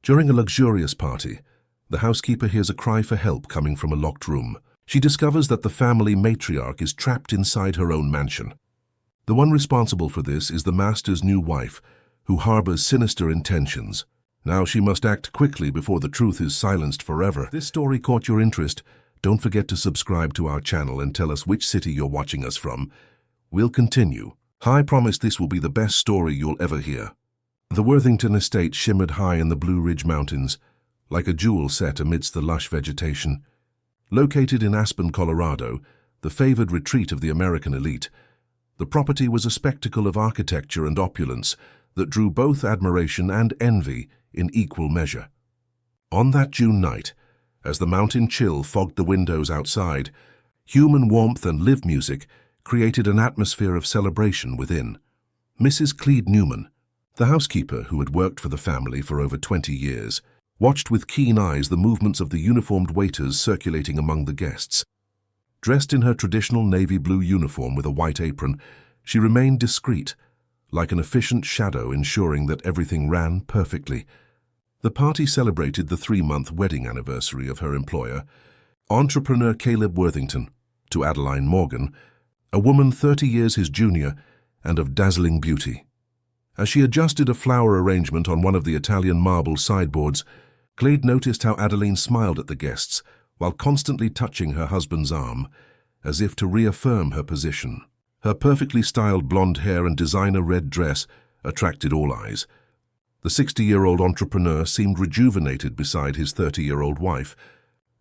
During a luxurious party, the housekeeper hears a cry for help coming from a locked room. She discovers that the family matriarch is trapped inside her own mansion. The one responsible for this is the master's new wife, who harbors sinister intentions. Now she must act quickly before the truth is silenced forever. If this story caught your interest, don't forget to subscribe to our channel and tell us which city you're watching us from. We'll continue. I promise this will be the best story you'll ever hear. The Worthington estate shimmered high in the Blue Ridge Mountains, like a jewel set amidst the lush vegetation. Located in Aspen, Colorado, the favored retreat of the American elite, the property was a spectacle of architecture and opulence that drew both admiration and envy in equal measure. On that June night, as the mountain chill fogged the windows outside, human warmth and live music created an atmosphere of celebration within. Mrs. Clede Newman, the housekeeper who had worked for the family for over 20 years, watched with keen eyes the movements of the uniformed waiters circulating among the guests. Dressed in her traditional navy blue uniform with a white apron, she remained discreet, like an efficient shadow ensuring that everything ran perfectly. The party celebrated the 3-month wedding anniversary of her employer, entrepreneur Caleb Worthington, to Adeline Morgan, a woman 30 years his junior and of dazzling beauty. As she adjusted a flower arrangement on one of the Italian marble sideboards, Clede noticed how Adeline smiled at the guests while constantly touching her husband's arm, as if to reaffirm her position. Her perfectly styled blonde hair and designer red dress attracted all eyes. The 60-year-old entrepreneur seemed rejuvenated beside his 30-year-old wife,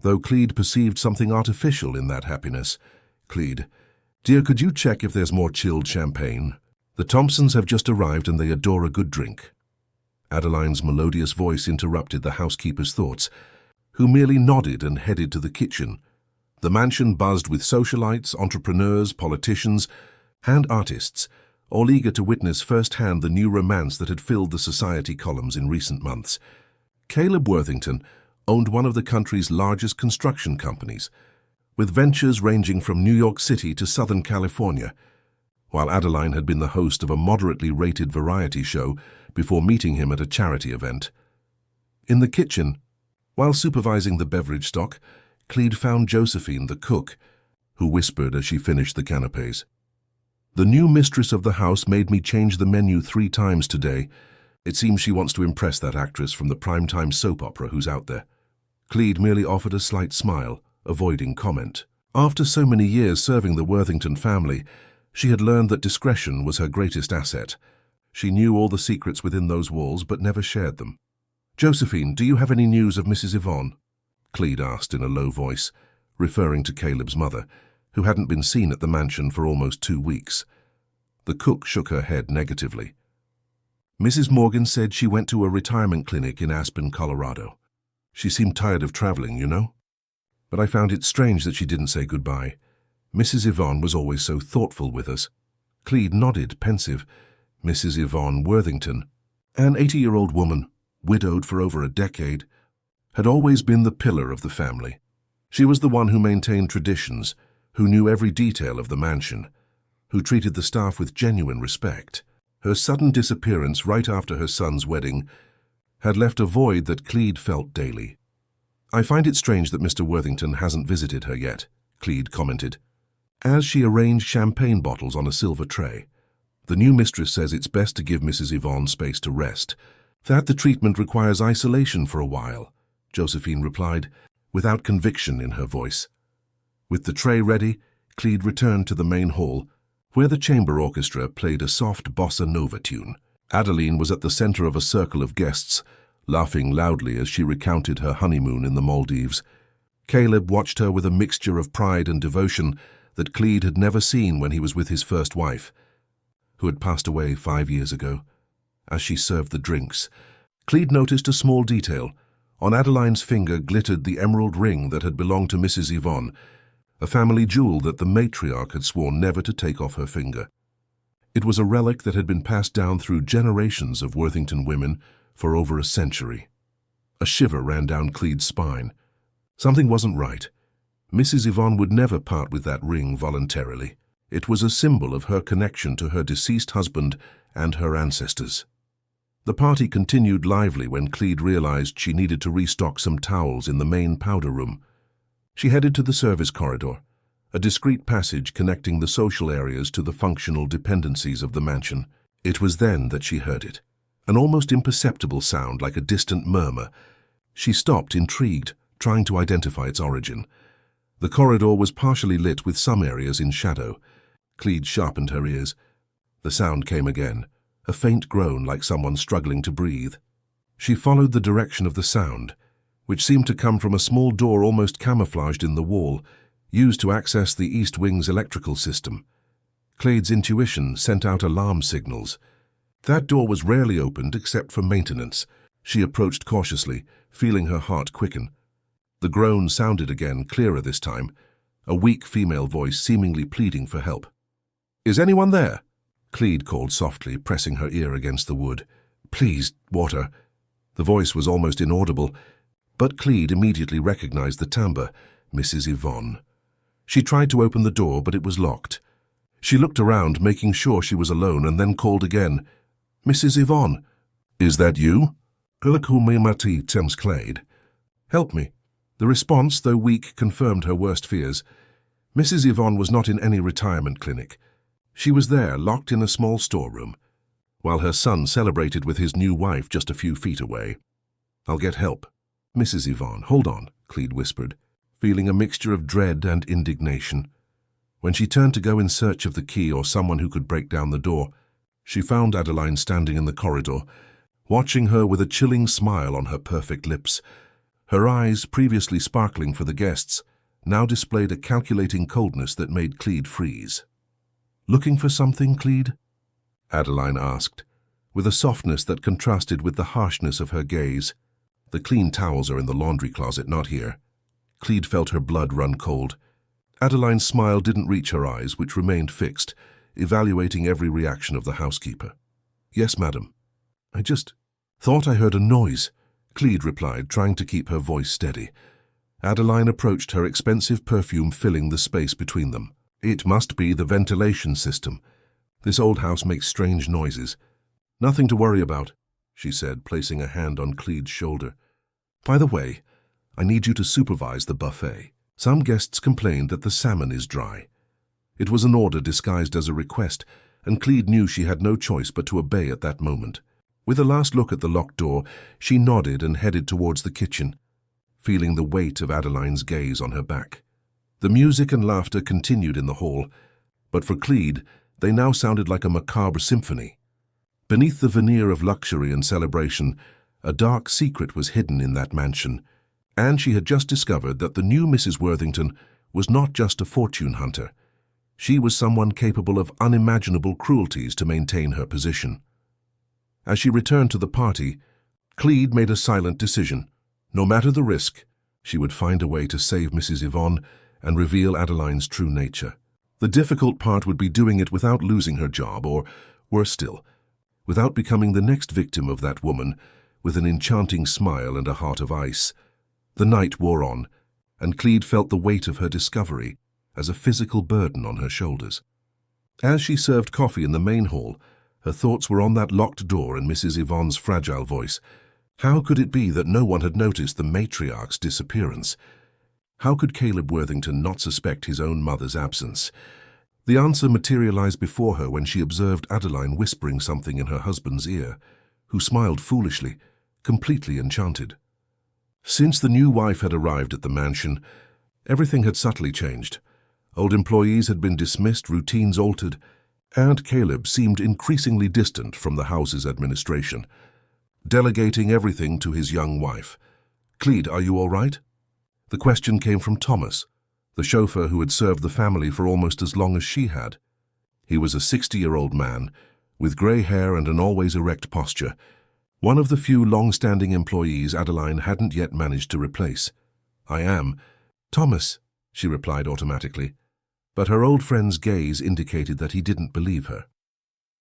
though Clede perceived something artificial in that happiness. "Clede, dear, could you check if there's more chilled champagne? The Thompsons have just arrived and they adore a good drink." Adeline's melodious voice interrupted the housekeeper's thoughts, who merely nodded and headed to the kitchen. The mansion buzzed with socialites, entrepreneurs, politicians, and artists, all eager to witness firsthand the new romance that had filled the society columns in recent months. Caleb Worthington owned one of the country's largest construction companies, with ventures ranging from New York City to Southern California, while Adeline had been the host of a moderately rated variety show before meeting him at a charity event. In the kitchen, while supervising the beverage stock, Clede found Josephine, the cook, who whispered as she finished the canapes. "The new mistress of the house made me change the menu 3 times today. It seems she wants to impress that actress from the primetime soap opera who's out there." Clede merely offered a slight smile, avoiding comment. After so many years serving the Worthington family, she had learned that discretion was her greatest asset. She knew all the secrets within those walls but never shared them. "Josephine, do you have any news of Mrs. Yvonne?" Clede asked in a low voice, referring to Caleb's mother, who hadn't been seen at the mansion for almost 2 weeks. The cook shook her head negatively. "Mrs. Morgan said she went to a retirement clinic in Aspen, Colorado. She seemed tired of traveling, you know. But I found it strange that she didn't say goodbye. Mrs. Yvonne was always so thoughtful with us." Clede nodded, pensive. Mrs. Yvonne Worthington, an 80-year-old woman, widowed for over a decade, had always been the pillar of the family. She was the one who maintained traditions, who knew every detail of the mansion, who treated the staff with genuine respect. Her sudden disappearance right after her son's wedding had left a void that Clede felt daily. "I find it strange that Mr. Worthington hasn't visited her yet," Clede commented, as she arranged champagne bottles on a silver tray. "The new mistress says it's best to give Mrs. Yvonne space to rest, that the treatment requires isolation for a while," Josephine replied, without conviction in her voice. With the tray ready, Clede returned to the main hall, where the chamber orchestra played a soft bossa nova tune. Adeline was at the center of a circle of guests, laughing loudly as she recounted her honeymoon in the Maldives. Caleb watched her with a mixture of pride and devotion that Clede had never seen when he was with his first wife, who had passed away 5 years ago. As she served the drinks, Clede noticed a small detail. On Adeline's finger glittered the emerald ring that had belonged to Mrs. Yvonne, a family jewel that the matriarch had sworn never to take off her finger. It was a relic that had been passed down through generations of Worthington women for over a century. A shiver ran down Clede's spine. Something wasn't right. Mrs. Yvonne would never part with that ring voluntarily. It was a symbol of her connection to her deceased husband and her ancestors. The party continued lively when Clede realized she needed to restock some towels in the main powder room. She headed to the service corridor, a discreet passage connecting the social areas to the functional dependencies of the mansion. It was then that she heard it, an almost imperceptible sound like a distant murmur. She stopped, intrigued, trying to identify its origin. The corridor was partially lit with some areas in shadow. Clede sharpened her ears. The sound came again, a faint groan like someone struggling to breathe. She followed the direction of the sound, which seemed to come from a small door almost camouflaged in the wall, used to access the east wing's electrical system. Clede's intuition sent out alarm signals. That door was rarely opened except for maintenance. She approached cautiously, feeling her heart quicken. The groan sounded again, clearer this time, a weak female voice seemingly pleading for help. "Is anyone there?" Clede called softly, pressing her ear against the wood. "Please, water." The voice was almost inaudible, but Clede immediately recognized the timbre, Mrs. Yvonne. She tried to open the door, but it was locked. She looked around, making sure she was alone, and then called again. "Mrs. Yvonne, is that you?" Thames Clede. "Help me." The response, though weak, confirmed her worst fears. Mrs. Yvonne was not in any retirement clinic. She was there, locked in a small storeroom, while her son celebrated with his new wife just a few feet away. "I'll get help." "Mrs. Yvonne, hold on," Clede whispered, feeling a mixture of dread and indignation. When she turned to go in search of the key or someone who could break down the door, she found Adeline standing in the corridor, watching her with a chilling smile on her perfect lips. Her eyes, previously sparkling for the guests, now displayed a calculating coldness that made Clede freeze. "Looking for something, Clede?" Adeline asked, with a softness that contrasted with the harshness of her gaze. "The clean towels are in the laundry closet, not here." Clede felt her blood run cold. Adeline's smile didn't reach her eyes, which remained fixed, evaluating every reaction of the housekeeper. "Yes, madam. I just thought I heard a noise," Clede replied, trying to keep her voice steady. Adeline approached her, expensive perfume filling the space between them. "It must be the ventilation system. This old house makes strange noises." "Nothing to worry about," she said, placing a hand on Clede's shoulder. "By the way, I need you to supervise the buffet. Some guests complained that the salmon is dry." It was an order disguised as a request, and Clede knew she had no choice but to obey at that moment. With a last look at the locked door, she nodded and headed towards the kitchen, feeling the weight of Adeline's gaze on her back. The music and laughter continued in the hall, but for Clede, they now sounded like a macabre symphony. Beneath the veneer of luxury and celebration, a dark secret was hidden in that mansion, and she had just discovered that the new Mrs. Worthington was not just a fortune hunter. She was someone capable of unimaginable cruelties to maintain her position. As she returned to the party, Clede made a silent decision. No matter the risk, she would find a way to save Mrs. Yvonne and reveal Adeline's true nature. The difficult part would be doing it without losing her job, or, worse still, without becoming the next victim of that woman with an enchanting smile and a heart of ice. The night wore on, and Clede felt the weight of her discovery as a physical burden on her shoulders. As she served coffee in the main hall, her thoughts were on that locked door and Mrs. Yvonne's fragile voice. How could it be that no one had noticed the matriarch's disappearance? How could Caleb Worthington not suspect his own mother's absence? The answer materialized before her when she observed Adeline whispering something in her husband's ear, who smiled foolishly, completely enchanted. Since the new wife had arrived at the mansion, everything had subtly changed. Old employees had been dismissed, routines altered, and Caleb seemed increasingly distant from the house's administration, delegating everything to his young wife. "Clede, are you all right?" The question came from Thomas, the chauffeur who had served the family for almost as long as she had. He was a 60-year-old man, with grey hair and an always erect posture, one of the few long-standing employees Adeline hadn't yet managed to replace. "I am." "Thomas," she replied automatically, but her old friend's gaze indicated that he didn't believe her.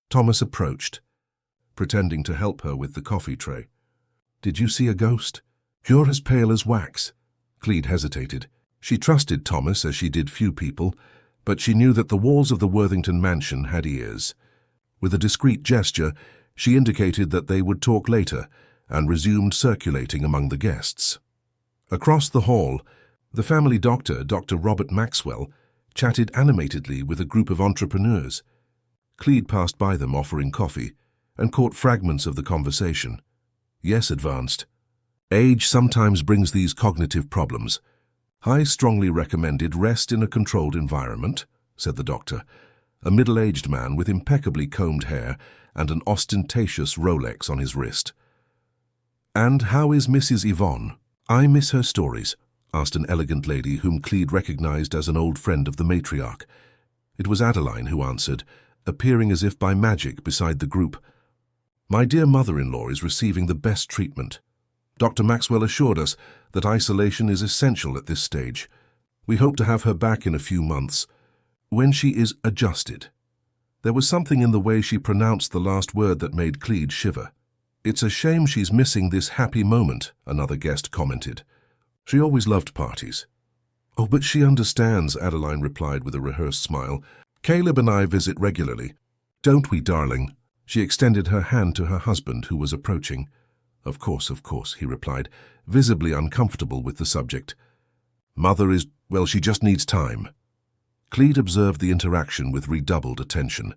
Thomas approached, pretending to help her with the coffee tray. "Did you see a ghost? You're as pale as wax." Clede hesitated. She trusted Thomas as she did few people, but she knew that the walls of the Worthington mansion had ears. With a discreet gesture, She indicated that they would talk later and resumed circulating among the guests. Across the hall, the family doctor, Dr. Robert Maxwell, chatted animatedly with a group of entrepreneurs. Clede passed by them offering coffee and caught fragments of the conversation. Yes, advanced. Age sometimes brings these cognitive problems. I strongly recommended rest in a controlled environment, said the doctor, a middle-aged man with impeccably combed hair and an ostentatious Rolex on his wrist. And how is Mrs. Yvonne? I miss her stories, asked an elegant lady whom Clede recognized as an old friend of the matriarch. It was Adeline who answered, appearing as if by magic beside the group. My dear mother-in-law is receiving the best treatment. Dr. Maxwell assured us that isolation is essential at this stage. We hope to have her back in a few months, when she is adjusted. There was something in the way she pronounced the last word that made Clede shiver. It's a shame she's missing this happy moment, another guest commented. She always loved parties. Oh, but she understands, Adeline replied with a rehearsed smile. Caleb and I visit regularly. Don't we, darling? She extended her hand to her husband, who was approaching. Of course, he replied, visibly uncomfortable with the subject. Mother is, well, she just needs time. Clede observed the interaction with redoubled attention.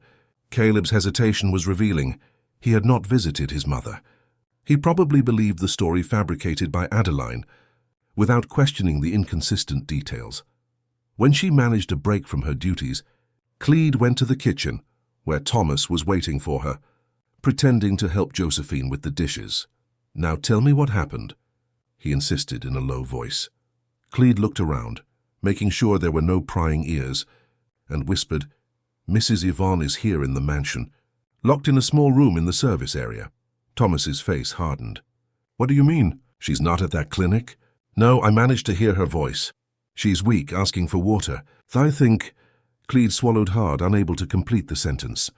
Caleb's hesitation was revealing. He had not visited his mother. He probably believed the story fabricated by Adeline, without questioning the inconsistent details. When she managed a break from her duties, Clede went to the kitchen, where Thomas was waiting for her, pretending to help Josephine with the dishes. Now tell me what happened, he insisted in a low voice. Clede looked around, making sure there were no prying ears, and whispered, Mrs. Yvonne is here in the mansion, locked in a small room in the service area. Thomas's face hardened. What do you mean? She's not at that clinic? No, I managed to hear her voice. She's weak, asking for water. I think... Clede swallowed hard, unable to complete the sentence.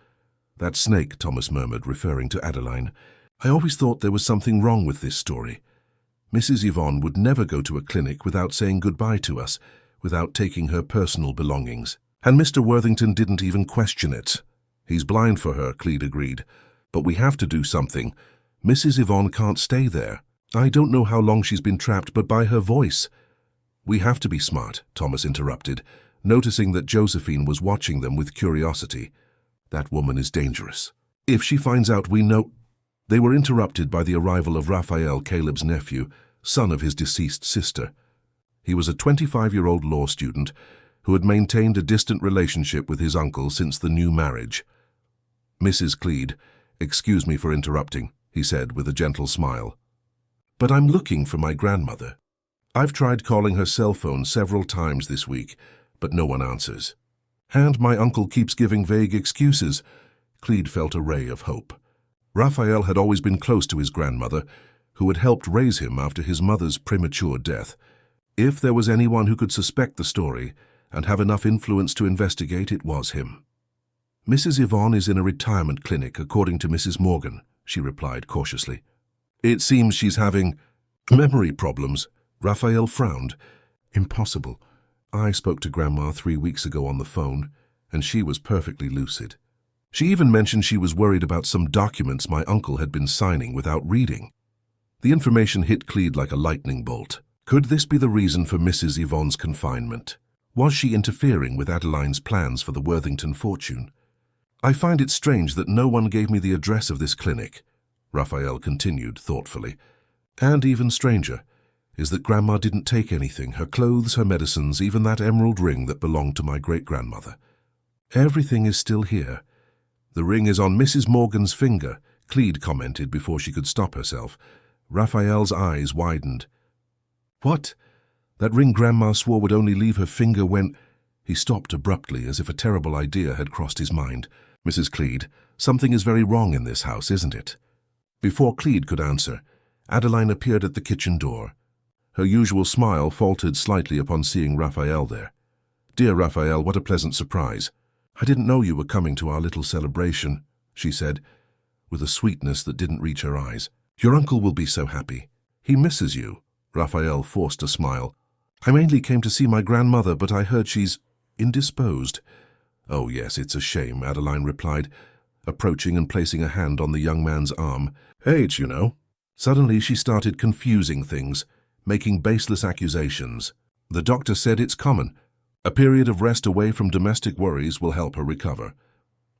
That snake, Thomas murmured, referring to Adeline. I always thought there was something wrong with this story. Mrs. Yvonne would never go to a clinic without saying goodbye to us, without taking her personal belongings. And Mr. Worthington didn't even question it. He's blind for her, Clede agreed. But we have to do something. Mrs. Yvonne can't stay there. I don't know how long she's been trapped, but by her voice. We have to be smart, Thomas interrupted, noticing that Josephine was watching them with curiosity. That woman is dangerous. If she finds out we know... They were interrupted by the arrival of Raphael, Caleb's nephew, son of his deceased sister. He was a 25-year-old law student who had maintained a distant relationship with his uncle since the new marriage. Mrs. Clede, excuse me for interrupting, he said with a gentle smile. But I'm looking for my grandmother. I've tried calling her cell phone several times this week, but no one answers. And my uncle keeps giving vague excuses. Clede felt a ray of hope. Raphael had always been close to his grandmother, who had helped raise him after his mother's premature death. If there was anyone who could suspect the story and have enough influence to investigate, it was him. Mrs. Yvonne is in a retirement clinic, according to Mrs. Morgan, she replied cautiously. It seems she's having memory problems. Raphael frowned. Impossible. I spoke to Grandma 3 weeks ago on the phone, and she was perfectly lucid. She even mentioned she was worried about some documents my uncle had been signing without reading. The information hit Clede like a lightning bolt. Could this be the reason for Mrs. Yvonne's confinement? Was she interfering with Adeline's plans for the Worthington fortune? I find it strange that no one gave me the address of this clinic, Raphael continued thoughtfully. And even stranger is that Grandma didn't take anything, her clothes, her medicines, even that emerald ring that belonged to my great-grandmother. Everything is still here. The ring is on Mrs. Morgan's finger, Clede commented before she could stop herself. Raphael's eyes widened. What? That ring Grandma swore would only leave her finger when... He stopped abruptly, as if a terrible idea had crossed his mind. Mrs. Clede, something is very wrong in this house, isn't it? Before Clede could answer, Adeline appeared at the kitchen door. Her usual smile faltered slightly upon seeing Raphael there. Dear Raphael, what a pleasant surprise. I didn't know you were coming to our little celebration, she said, with a sweetness that didn't reach her eyes. Your uncle will be so happy. He misses you. Raphael forced a smile. I mainly came to see my grandmother, but I heard she's indisposed. Oh yes, it's a shame, Adeline replied. approaching and placing a hand on the young man's arm. "Age, you know." Suddenly she started confusing things, making baseless accusations. "The doctor said it's common. A period of rest away from domestic worries will help her recover."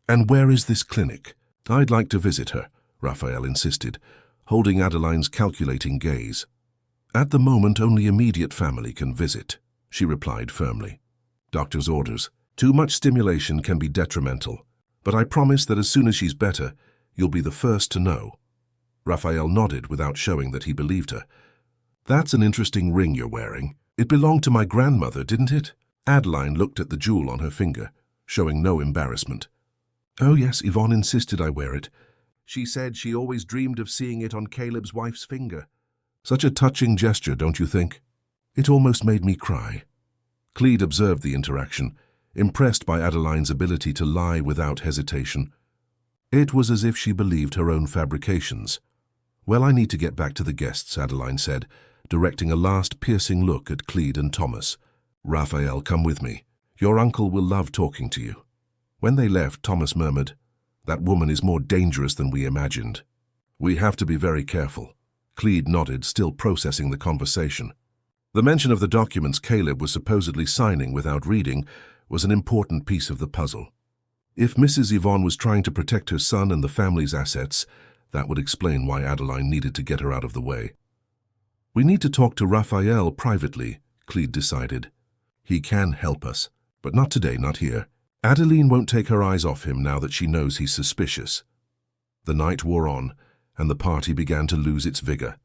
"And where is this clinic?" "I'd like to visit her," Raphael insisted, holding Adeline's calculating gaze. "At the moment, only immediate family can visit," she replied firmly. "Doctor's orders. Too much stimulation can be detrimental, but I promise that as soon as she's better, you'll be the first to know." Raphael nodded without showing that he believed her. "That's an interesting ring you're wearing. It belonged to my grandmother, didn't it?" Adeline looked at the jewel on her finger, showing no embarrassment. "Oh yes, Yvonne insisted I wear it. She said she always dreamed of seeing it on Caleb's wife's finger." "Such a touching gesture, don't you think?" "It almost made me cry." Clede observed the interaction, impressed by Adeline's ability to lie without hesitation. It was as if she believed her own fabrications. "Well, I need to get back to the guests," Adeline said, directing a last piercing look at Clede and Thomas. "Raphael, come with me. Your uncle will love talking to you." When they left, Thomas murmured, "That woman is more dangerous than we imagined. We have to be very careful." Clede nodded, still processing the conversation. The mention of the documents Caleb was supposedly signing without reading was an important piece of the puzzle. If Mrs. Yvonne was trying to protect her son and the family's assets, that would explain why Adeline needed to get her out of the way. "We need to talk to Raphael privately," Clede decided. "He can help us, but not today, not here. Adeline won't take her eyes off him now that she knows he's suspicious." The night wore on, and the party began to lose its vigor.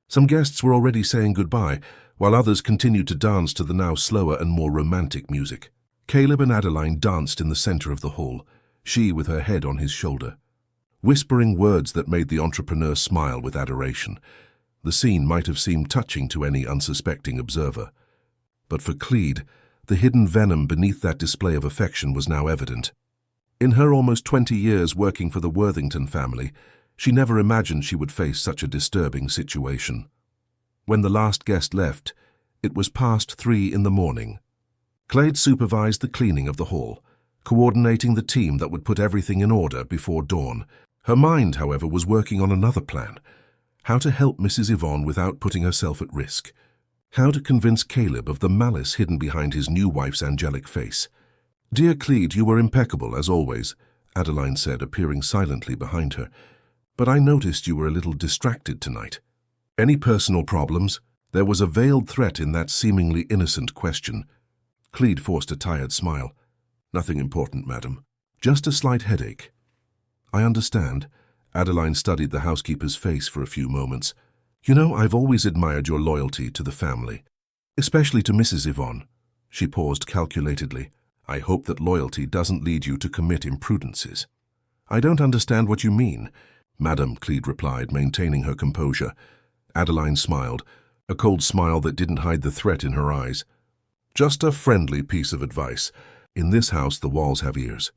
Some guests were already saying goodbye, while others continued to dance to the now slower and more romantic music. Caleb and Adeline danced in the center of the hall, she with her head on his shoulder, whispering words that made the entrepreneur smile with adoration. The scene might have seemed touching to any unsuspecting observer. But for Clede, the hidden venom beneath that display of affection was now evident. In her almost 20 years working for the Worthington family, she never imagined she would face such a disturbing situation. When the last guest left, it was past 3 in the morning. Clede supervised the cleaning of the hall, coordinating the team that would put everything in order before dawn. Her mind, however, was working on another plan: how to help Mrs. Yvonne without putting herself at risk. How to convince Caleb of the malice hidden behind his new wife's angelic face. "Dear Clede, you were impeccable, as always," Adeline said, appearing silently behind her. "But I noticed you were a little distracted tonight. Any personal problems?" There was a veiled threat in that seemingly innocent question. Clede forced a tired smile. "Nothing important, madam. Just a slight headache." "I understand." Adeline studied the housekeeper's face for a few moments. "You know, I've always admired your loyalty to the family, especially to Mrs. Yvonne." She paused calculatedly. "I hope that loyalty doesn't lead you to commit imprudences." "I don't understand what you mean." "Madam," Clede replied, maintaining her composure. Adeline smiled, a cold smile that didn't hide the threat in her eyes. "Just a friendly piece of advice. In this house, the walls have ears,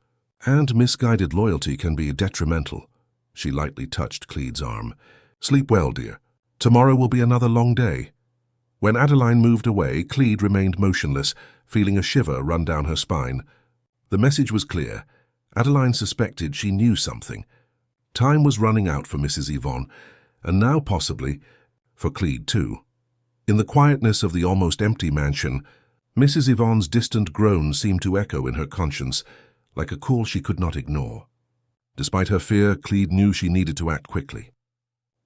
and misguided loyalty can be detrimental." She lightly touched Clede's arm. "Sleep well, dear. Tomorrow will be another long day." When Adeline moved away, Clede remained motionless, feeling a shiver run down her spine. The message was clear. Adeline suspected she knew something. Time was running out for Mrs. Yvonne, and now possibly for Clede too. In the quietness of the almost empty mansion, Mrs. Yvonne's distant groan seemed to echo in her conscience, like a call she could not ignore. Despite her fear, Clede knew she needed to act quickly.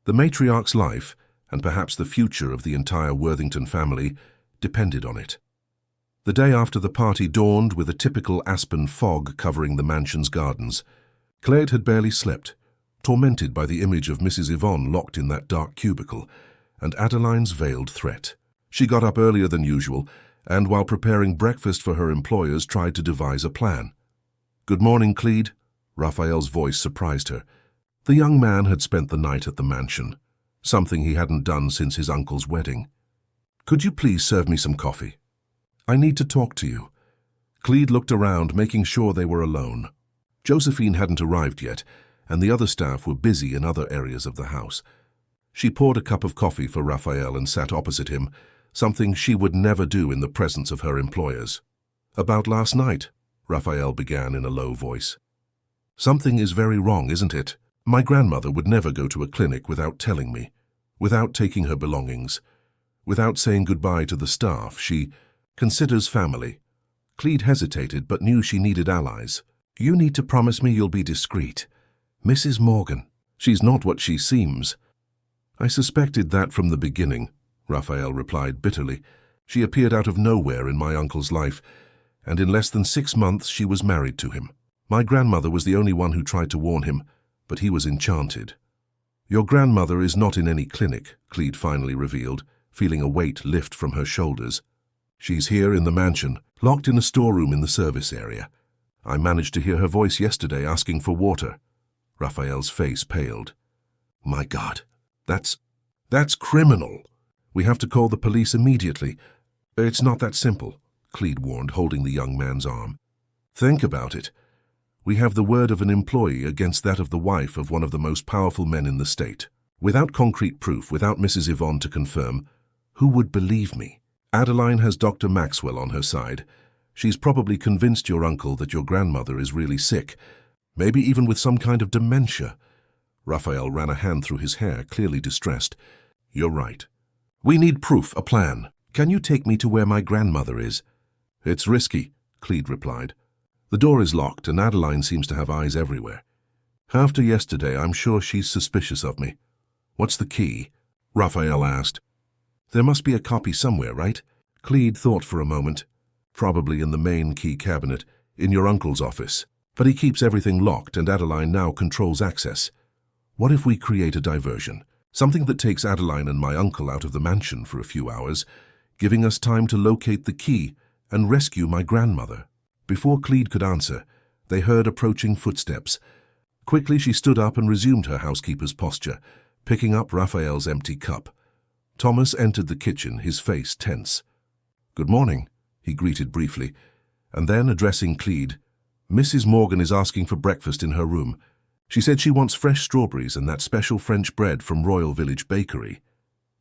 The matriarch's life, and perhaps the future of the entire Worthington family, depended on it. The day after the party dawned with a typical aspen fog covering the mansion's gardens. Clede had barely slept, tormented by the image of Mrs. Yvonne locked in that dark cubicle, and Adeline's veiled threat. She got up earlier than usual, and while preparing breakfast for her employers, tried to devise a plan. "Good morning, Clede." Raphael's voice surprised her. The young man had spent the night at the mansion, something he hadn't done since his uncle's wedding. "Could you please serve me some coffee? I need to talk to you." Clede looked around, making sure they were alone. Josephine hadn't arrived yet, and the other staff were busy in other areas of the house. She poured a cup of coffee for Raphael and sat opposite him, something she would never do in the presence of her employers. "About last night," Raphael began in a low voice. Something is very wrong, isn't it? My grandmother would never go to a clinic without telling me, without taking her belongings, without saying goodbye to the staff she considers family. Clede hesitated but knew she needed allies. You need to promise me you'll be discreet. Mrs. Morgan, she's not what she seems. I suspected that from the beginning, Raphael replied bitterly. She appeared out of nowhere in my uncle's life, and in less than 6 months she was married to him. My grandmother was the only one who tried to warn him, but he was enchanted. Your grandmother is not in any clinic, Clede finally revealed, feeling a weight lift from her shoulders. She's here in the mansion, locked in a storeroom in the service area. I managed to hear her voice yesterday asking for water. Raphael's face paled. My God, that's criminal. We have to call the police immediately. It's not that simple, Clede warned, holding the young man's arm. Think about it. We have the word of an employee against that of the wife of one of the most powerful men in the state. Without concrete proof, without Mrs. Yvonne to confirm, who would believe me? Adeline has Dr. Maxwell on her side. She's probably convinced your uncle that your grandmother is really sick, maybe even with some kind of dementia. Raphael ran a hand through his hair, clearly distressed. You're right. We need proof, a plan. Can you take me to where my grandmother is? It's risky, Clede replied. The door is locked and Adeline seems to have eyes everywhere. After yesterday, I'm sure she's suspicious of me. What's the key? Raphael asked. There must be a copy somewhere, right? Clede thought for a moment. Probably in the main key cabinet, in your uncle's office. But he keeps everything locked and Adeline now controls access. What if we create a diversion? Something that takes Adeline and my uncle out of the mansion for a few hours, giving us time to locate the key and rescue my grandmother. Before Clede could answer, they heard approaching footsteps. Quickly she stood up and resumed her housekeeper's posture, picking up Raphael's empty cup. Thomas entered the kitchen, his face tense. Good morning, he greeted briefly, and then, addressing Clede, Mrs. Morgan is asking for breakfast in her room. She said she wants fresh strawberries and that special French bread from Royal Village Bakery.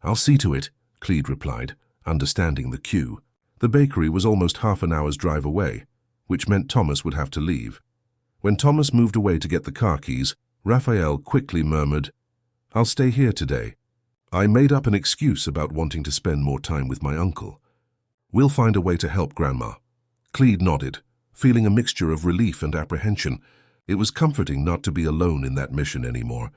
I'll see to it, Clede replied, understanding the cue. The bakery was almost half an hour's drive away, which meant Thomas would have to leave. When Thomas moved away to get the car keys, Raphael quickly murmured, I'll stay here today. I made up an excuse about wanting to spend more time with my uncle. We'll find a way to help Grandma. Clede nodded, feeling a mixture of relief and apprehension. It was comforting not to be alone in that mission anymore,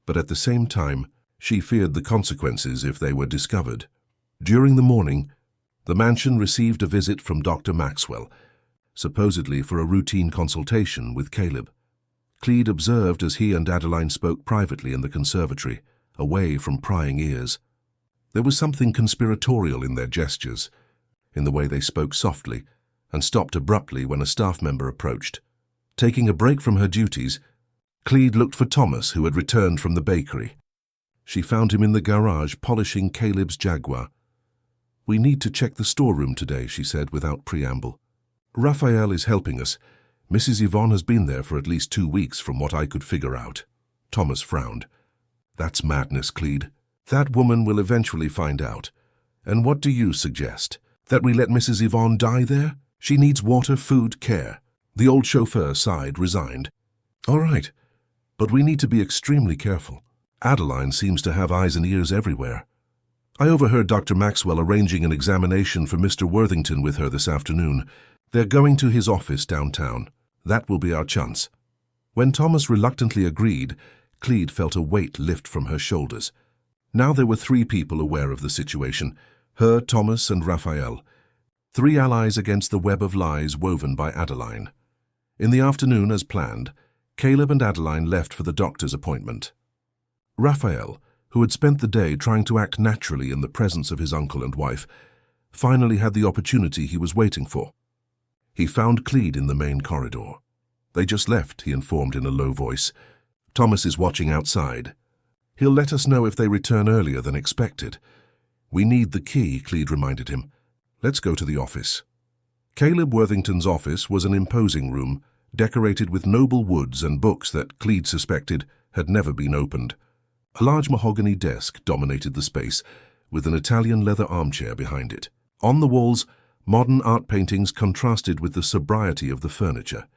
but at the same time, she feared the consequences if they were discovered. During the morning, the mansion received a visit from Dr. Maxwell, supposedly for a routine consultation with Caleb. Clede observed as he and Adeline spoke privately in the conservatory, away from prying ears. There was something conspiratorial in their gestures, in the way they spoke softly and stopped abruptly when a staff member approached. Taking a break from her duties, Clede looked for Thomas, who had returned from the bakery. She found him in the garage polishing Caleb's Jaguar. We need to check the storeroom today, she said without preamble. Raphael is helping us. Mrs. Yvonne has been there for at least 2 weeks from what I could figure out. Thomas frowned. That's madness, Clede. That woman will eventually find out. And what do you suggest? That we let Mrs. Yvonne die there? She needs water, food, care. The old chauffeur sighed, resigned. All right, but we need to be extremely careful. Adeline seems to have eyes and ears everywhere. I overheard Dr. Maxwell arranging an examination for Mr. Worthington with her this afternoon. They're going to his office downtown. That will be our chance. When Thomas reluctantly agreed, Clede felt a weight lift from her shoulders. Now there were 3 people aware of the situation, her, Thomas, and Raphael. 3 allies against the web of lies woven by Adeline. In the afternoon, as planned, Caleb and Adeline left for the doctor's appointment. Raphael, who had spent the day trying to act naturally in the presence of his uncle and wife, finally had the opportunity he was waiting for. He found Clede in the main corridor. They just left, he informed in a low voice. Thomas is watching outside. He'll let us know if they return earlier than expected. We need the key, Clede reminded him. Let's go to the office. Caleb Worthington's office was an imposing room, decorated with noble woods and books that Clede suspected had never been opened. A large mahogany desk dominated the space, with an Italian leather armchair behind it. On the walls, modern art paintings contrasted with the sobriety of the furniture.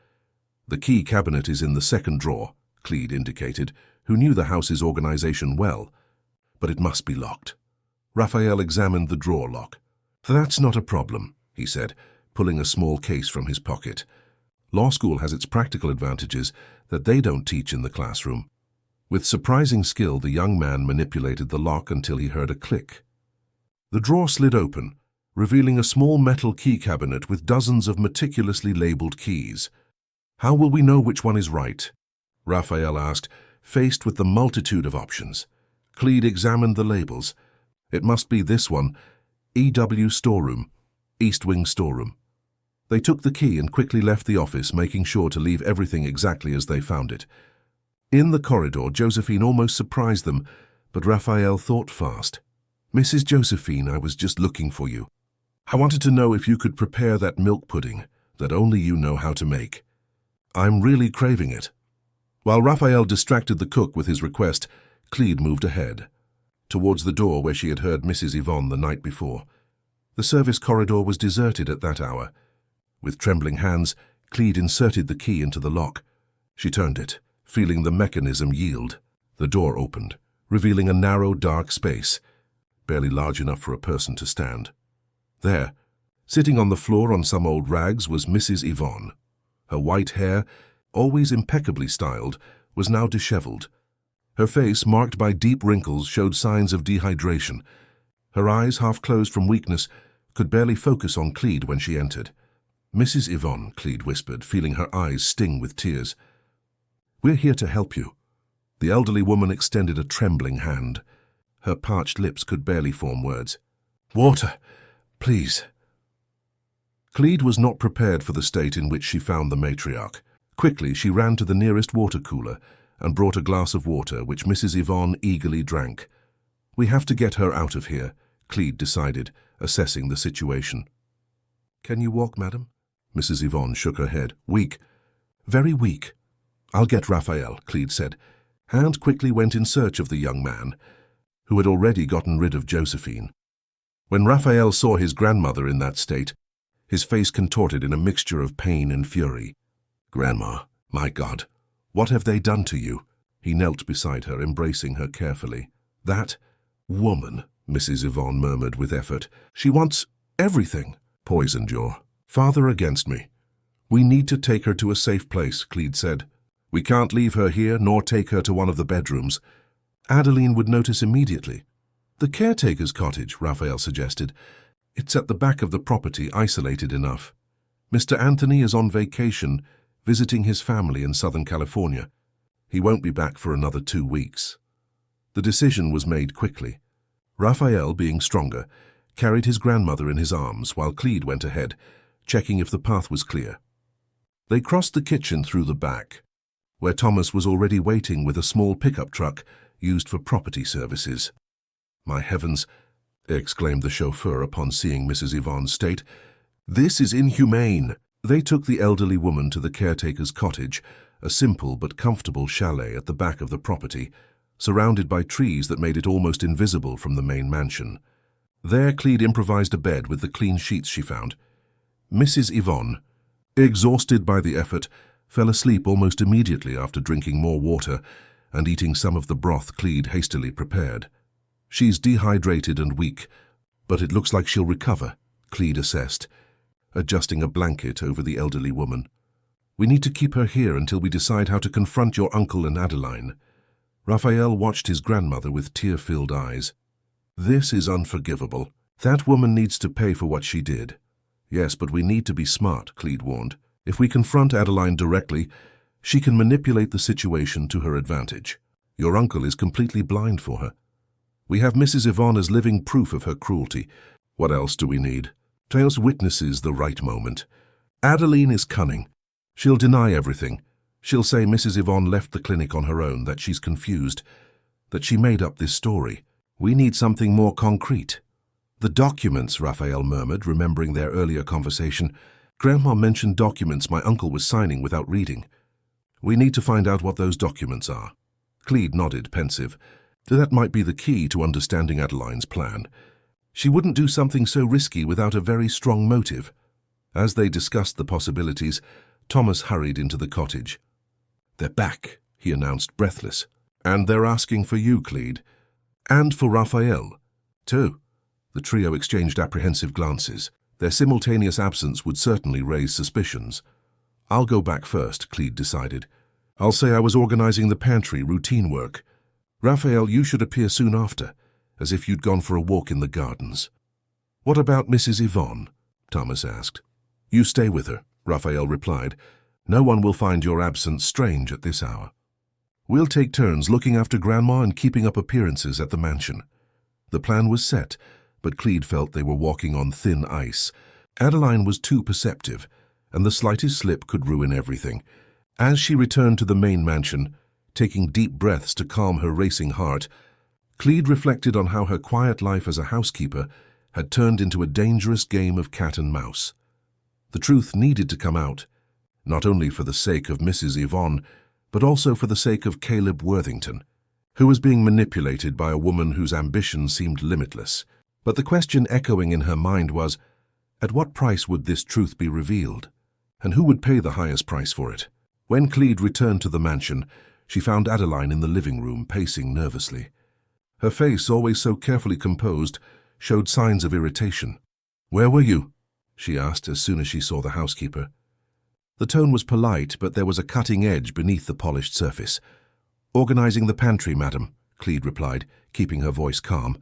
The key cabinet is in the second drawer, Cleed indicated, who knew the house's organization well. But it must be locked. Raphael examined the drawer lock. That's not a problem, he said, pulling a small case from his pocket. Law school has its practical advantages that they don't teach in the classroom. With surprising skill, the young man manipulated the lock until he heard a click. The drawer slid open, revealing a small metal key cabinet with dozens of meticulously labeled keys. How will we know which one is right? Raphael asked, faced with the multitude of options. Cleed examined the labels. It must be this one, EW Storeroom, East Wing Storeroom. They took the key and quickly left the office, making sure to leave everything exactly as they found it. In the corridor, Josephine almost surprised them, but Raphael thought fast. Mrs. Josephine, I was just looking for you. I wanted to know if you could prepare that milk pudding that only you know how to make. I'm really craving it. While Raphael distracted the cook with his request, Cleed moved ahead, towards the door where she had heard Mrs. Yvonne the night before. The service corridor was deserted at that hour. With trembling hands, Cleed inserted the key into the lock. She turned it, feeling the mechanism yield. The door opened, revealing a narrow, dark space, barely large enough for a person to stand. There, sitting on the floor on some old rags, was Mrs. Yvonne. Her white hair, always impeccably styled, was now disheveled. Her face, marked by deep wrinkles, showed signs of dehydration. Her eyes, half closed from weakness, could barely focus on Cleed when she entered. Mrs. Yvonne, Cleed whispered, feeling her eyes sting with tears. We're here to help you. The elderly woman extended a trembling hand. Her parched lips could barely form words. Water, please. Cleed was not prepared for the state in which she found the matriarch. Quickly, she ran to the nearest water cooler and brought a glass of water, which Mrs. Yvonne eagerly drank. We have to get her out of here, Cleed decided, assessing the situation. Can you walk, madam? Mrs. Yvonne shook her head. Weak. Very weak. I'll get Raphael, Cleed said. Hand quickly went in search of the young man, who had already gotten rid of Josephine. When Raphael saw his grandmother in that state, his face contorted in a mixture of pain and fury. Grandma, my God, what have they done to you? He knelt beside her, embracing her carefully. That woman, Mrs. Yvonne murmured with effort. She wants everything. Poisoned your father against me. We need to take her to a safe place, Cleed said. We can't leave her here nor take her to one of the bedrooms. Adeline would notice immediately. The caretaker's cottage, Raphael suggested. It's at the back of the property, isolated enough. Mr. Anthony is on vacation, visiting his family in Southern California. He won't be back for another 2 weeks. The decision was made quickly. Raphael, being stronger, carried his grandmother in his arms while Cleed went ahead, checking if the path was clear. They crossed the kitchen through the back, where Thomas was already waiting with a small pickup truck used for property services. My heavens, exclaimed the chauffeur upon seeing Mrs. Yvonne's state. This is inhumane. They took the elderly woman to the caretaker's cottage, a simple but comfortable chalet at the back of the property, surrounded by trees that made it almost invisible from the main mansion. There Cleed improvised a bed with the clean sheets she found. Mrs. Yvonne, exhausted by the effort, fell asleep almost immediately after drinking more water and eating some of the broth Cleed hastily prepared. She's dehydrated and weak, but it looks like she'll recover, Cleed assessed, adjusting a blanket over the elderly woman. We need to keep her here until we decide how to confront your uncle and Adeline. Raphael watched his grandmother with tear-filled eyes. This is unforgivable. That woman needs to pay for what she did. Yes, but we need to be smart, Cleed warned. If we confront Adeline directly, she can manipulate the situation to her advantage. Your uncle is completely blind for her. We have Mrs. Yvonne as living proof of her cruelty. What else do we need? Tails witnesses the right moment. Adeline is cunning. She'll deny everything. She'll say Mrs. Yvonne left the clinic on her own, that she's confused, that she made up this story. We need something more concrete. The documents, Raphael murmured, remembering their earlier conversation. Grandma mentioned documents my uncle was signing without reading. We need to find out what those documents are. Cleed nodded, pensive. That might be the key to understanding Adeline's plan. She wouldn't do something so risky without a very strong motive. As they discussed the possibilities, Thomas hurried into the cottage. "They're back," he announced, breathless. "And they're asking for you, Clede. And for Raphael, too." The trio exchanged apprehensive glances. Their simultaneous absence would certainly raise suspicions. "I'll go back first," Clede decided. "I'll say I was organizing the pantry routine work. Raphael, you should appear soon after, as if you'd gone for a walk in the gardens." "What about Mrs. Yvonne?" Thomas asked. "You stay with her," Raphael replied. "No one will find your absence strange at this hour. We'll take turns looking after Grandma and keeping up appearances at the mansion." The plan was set, but Clede felt they were walking on thin ice. Adeline was too perceptive, and the slightest slip could ruin everything. As she returned to the main mansion, taking deep breaths to calm her racing heart, Clede reflected on how her quiet life as a housekeeper had turned into a dangerous game of cat and mouse. The truth needed to come out, not only for the sake of Mrs. Yvonne, but also for the sake of Caleb Worthington, who was being manipulated by a woman whose ambition seemed limitless. But the question echoing in her mind was, at what price would this truth be revealed? And who would pay the highest price for it? When Clede returned to the mansion, she found Adeline in the living room, pacing nervously. Her face, always so carefully composed, showed signs of irritation. "Where were you?" she asked as soon as she saw the housekeeper. The tone was polite, but there was a cutting edge beneath the polished surface. "Organizing the pantry, madam," Clede replied, keeping her voice calm.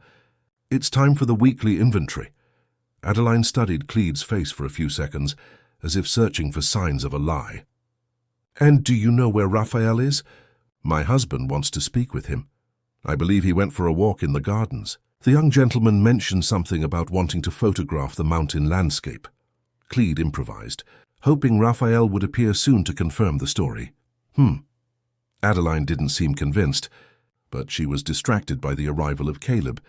"It's time for the weekly inventory." Adeline studied Clede's face for a few seconds, as if searching for signs of a lie. "And do you know where Raphael is?" "My husband wants to speak with him. I believe he went for a walk in the gardens. The young gentleman mentioned something about wanting to photograph the mountain landscape." Clede improvised, hoping Raphael would appear soon to confirm the story. Adeline didn't seem convinced, but she was distracted by the arrival of Caleb,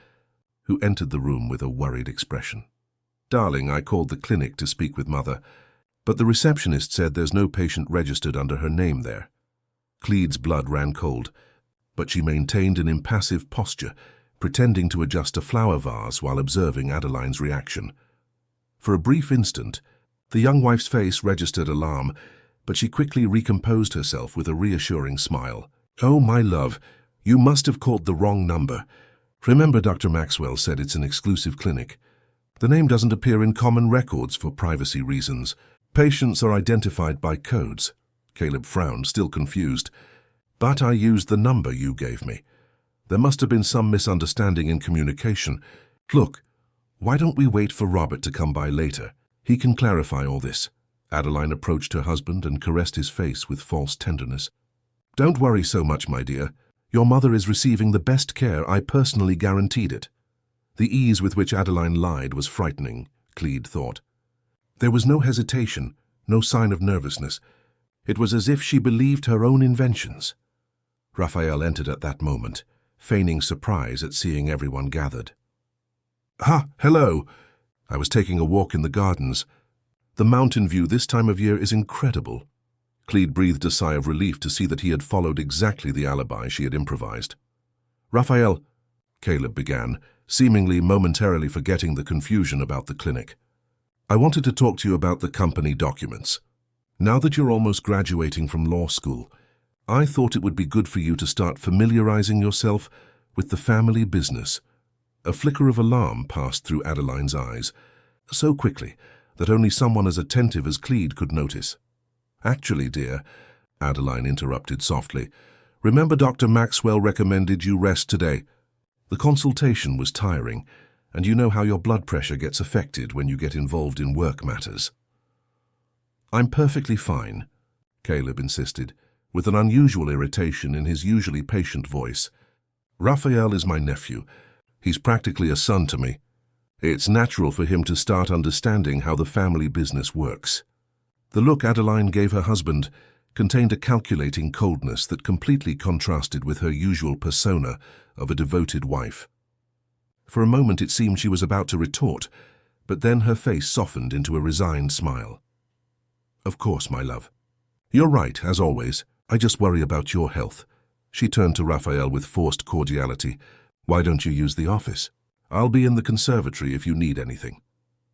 who entered the room with a worried expression. "Darling, I called the clinic to speak with Mother, but the receptionist said there's no patient registered under her name there." Clede's blood ran cold, but she maintained an impassive posture, pretending to adjust a flower vase while observing Adeline's reaction. For a brief instant, the young wife's face registered alarm, but she quickly recomposed herself with a reassuring smile. "Oh, my love, you must have called the wrong number. Remember, Dr. Maxwell said it's an exclusive clinic. The name doesn't appear in common records for privacy reasons. Patients are identified by codes." Caleb frowned, still confused. "But I used the number you gave me. There must have been some misunderstanding in communication. Look, why don't we wait for Robert to come by later? He can clarify all this." Adeline approached her husband and caressed his face with false tenderness. "Don't worry so much, my dear. Your mother is receiving the best care. I personally guaranteed it." The ease with which Adeline lied was frightening, Clede thought. There was no hesitation, no sign of nervousness. It was as if she believed her own inventions. Raphael entered at that moment, feigning surprise at seeing everyone gathered. Hello. I was taking a walk in the gardens. The mountain view this time of year is incredible." Clede breathed a sigh of relief to see that he had followed exactly the alibi she had improvised. "Raphael," Caleb began, seemingly momentarily forgetting the confusion about the clinic. "I wanted to talk to you about the company documents. Now that you're almost graduating from law school, I thought it would be good for you to start familiarizing yourself with the family business." A flicker of alarm passed through Adeline's eyes, so quickly that only someone as attentive as Clede could notice. "Actually, dear," Adeline interrupted softly, "remember Dr. Maxwell recommended you rest today. The consultation was tiring, and you know how your blood pressure gets affected when you get involved in work matters." "I'm perfectly fine," Caleb insisted, with an unusual irritation in his usually patient voice. "Raphael is my nephew. He's practically a son to me. It's natural for him to start understanding how the family business works." The look Adeline gave her husband contained a calculating coldness that completely contrasted with her usual persona of a devoted wife. For a moment it seemed she was about to retort, but then her face softened into a resigned smile. "Of course, my love. You're right, as always. I just worry about your health." She turned to Raphael with forced cordiality. "Why don't you use the office? I'll be in the conservatory if you need anything."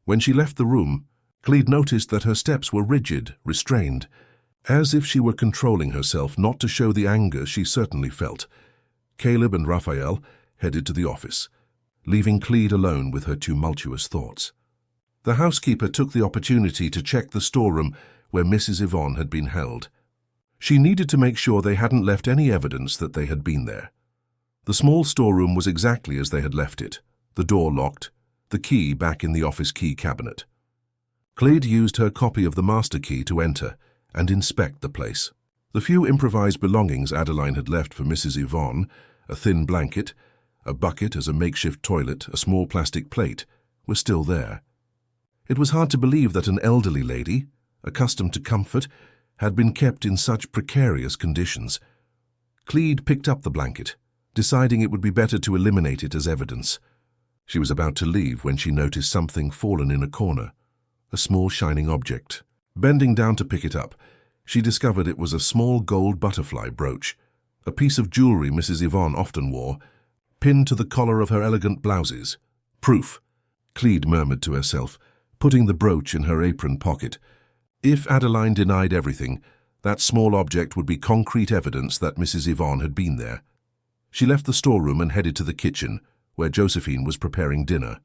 When she left the room, Clede noticed that her steps were rigid, restrained, as if she were controlling herself not to show the anger she certainly felt. Caleb and Raphael headed to the office, leaving Clede alone with her tumultuous thoughts. The housekeeper took the opportunity to check the storeroom where Mrs. Yvonne had been held. She needed to make sure they hadn't left any evidence that they had been there. The small storeroom was exactly as they had left it, the door locked, the key back in the office key cabinet. Clede used her copy of the master key to enter and inspect the place. The few improvised belongings Adeline had left for Mrs. Yvonne, a thin blanket, a bucket as a makeshift toilet, a small plastic plate, were still there. It was hard to believe that an elderly lady, accustomed to comfort, had been kept in such precarious conditions. Clede picked up the blanket, deciding it would be better to eliminate it as evidence. She was about to leave when she noticed something fallen in a corner, a small shining object. Bending down to pick it up, she discovered it was a small gold butterfly brooch, a piece of jewelry Mrs. Yvonne often wore, pinned to the collar of her elegant blouses. Proof, Clede murmured to herself, putting the brooch in her apron pocket. If Adeline denied everything, that small object would be concrete evidence that Mrs. Yvonne had been there. She left the storeroom and headed to the kitchen, where Josephine was preparing dinner.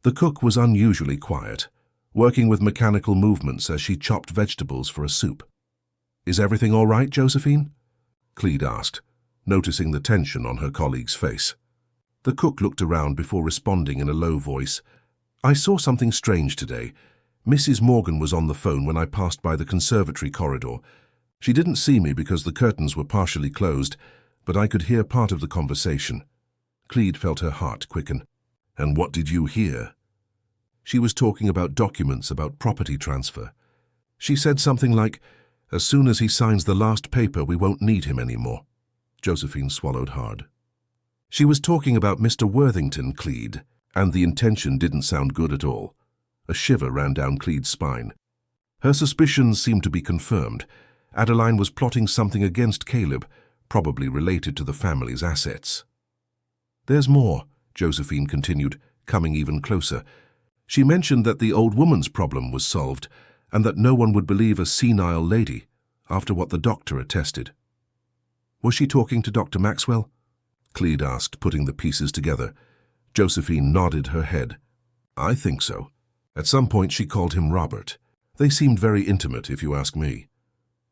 The cook was unusually quiet, working with mechanical movements as she chopped vegetables for a soup. "Is everything all right, Josephine?" Clede asked, noticing the tension on her colleague's face. The cook looked around before responding in a low voice. "I saw something strange today. Mrs. Morgan was on the phone when I passed by the conservatory corridor. She didn't see me because the curtains were partially closed, but I could hear part of the conversation." Clede felt her heart quicken. "And what did you hear?" She was talking about documents about property transfer. She said something like, "As soon as he signs the last paper, we won't need him anymore." Josephine swallowed hard. She was talking about Mr. Worthington, Clede, and the intention didn't sound good at all. A shiver ran down Clede's spine. Her suspicions seemed to be confirmed. Adeline was plotting something against Caleb, probably related to the family's assets. "There's more," Josephine continued, coming even closer. "She mentioned that the old woman's problem was solved, and that no one would believe a senile lady, after what the doctor attested." "Was she talking to Dr. Maxwell?" Clede asked, putting the pieces together. Josephine nodded her head. "I think so. At some point she called him Robert. They seemed very intimate, if you ask me."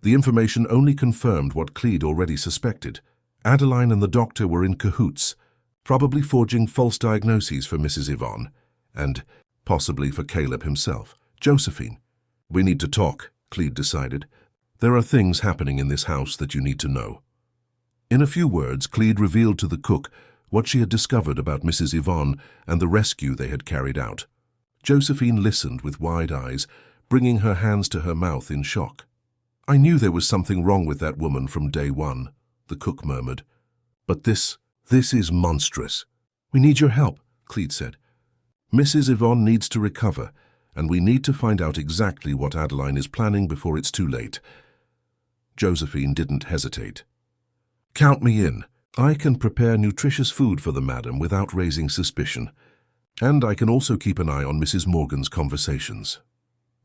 The information only confirmed what Clede already suspected. Adeline and the doctor were in cahoots, probably forging false diagnoses for Mrs. Yvonne, and possibly for Caleb himself. "Josephine, we need to talk," Clede decided. "There are things happening in this house that you need to know." In a few words, Clede revealed to the cook what she had discovered about Mrs. Yvonne and the rescue they had carried out. Josephine listened with wide eyes, bringing her hands to her mouth in shock. "I knew there was something wrong with that woman from day one," the cook murmured. "But this is monstrous." "We need your help," Clede said. "Mrs. Yvonne needs to recover, and we need to find out exactly what Adeline is planning before it's too late." Josephine didn't hesitate. "Count me in. I can prepare nutritious food for the madam without raising suspicion. And I can also keep an eye on Mrs. Morgan's conversations."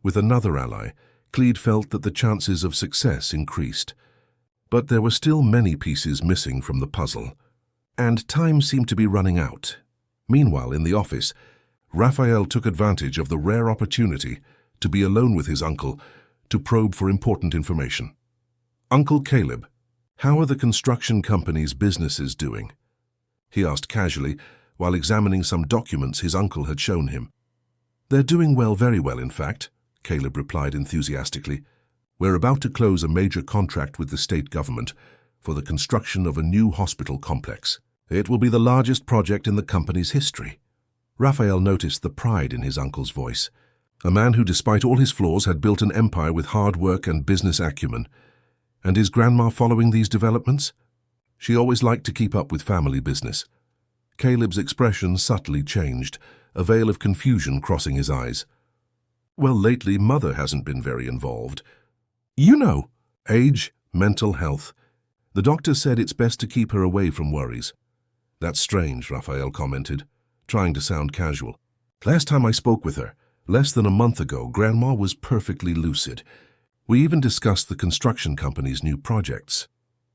With another ally, Clede felt that the chances of success increased. But there were still many pieces missing from the puzzle, and time seemed to be running out. Meanwhile, in the office, Raphael took advantage of the rare opportunity to be alone with his uncle to probe for important information. "Uncle Caleb, how are the construction company's businesses doing?" he asked casually, while examining some documents his uncle had shown him. "They're doing well, very well, in fact," Caleb replied enthusiastically. "We're about to close a major contract with the state government for the construction of a new hospital complex. It will be the largest project in the company's history." Raphael noticed the pride in his uncle's voice. A man who, despite all his flaws, had built an empire with hard work and business acumen. And is Grandma following these developments? She always liked to keep up with family business. Caleb's expression subtly changed, a veil of confusion crossing his eyes. "Well, lately, Mother hasn't been very involved. You know, age, mental health. The doctor said it's best to keep her away from worries." "That's strange," Raphael commented, trying to sound casual. "Last time I spoke with her, less than a month ago, Grandma was perfectly lucid. We even discussed the construction company's new projects.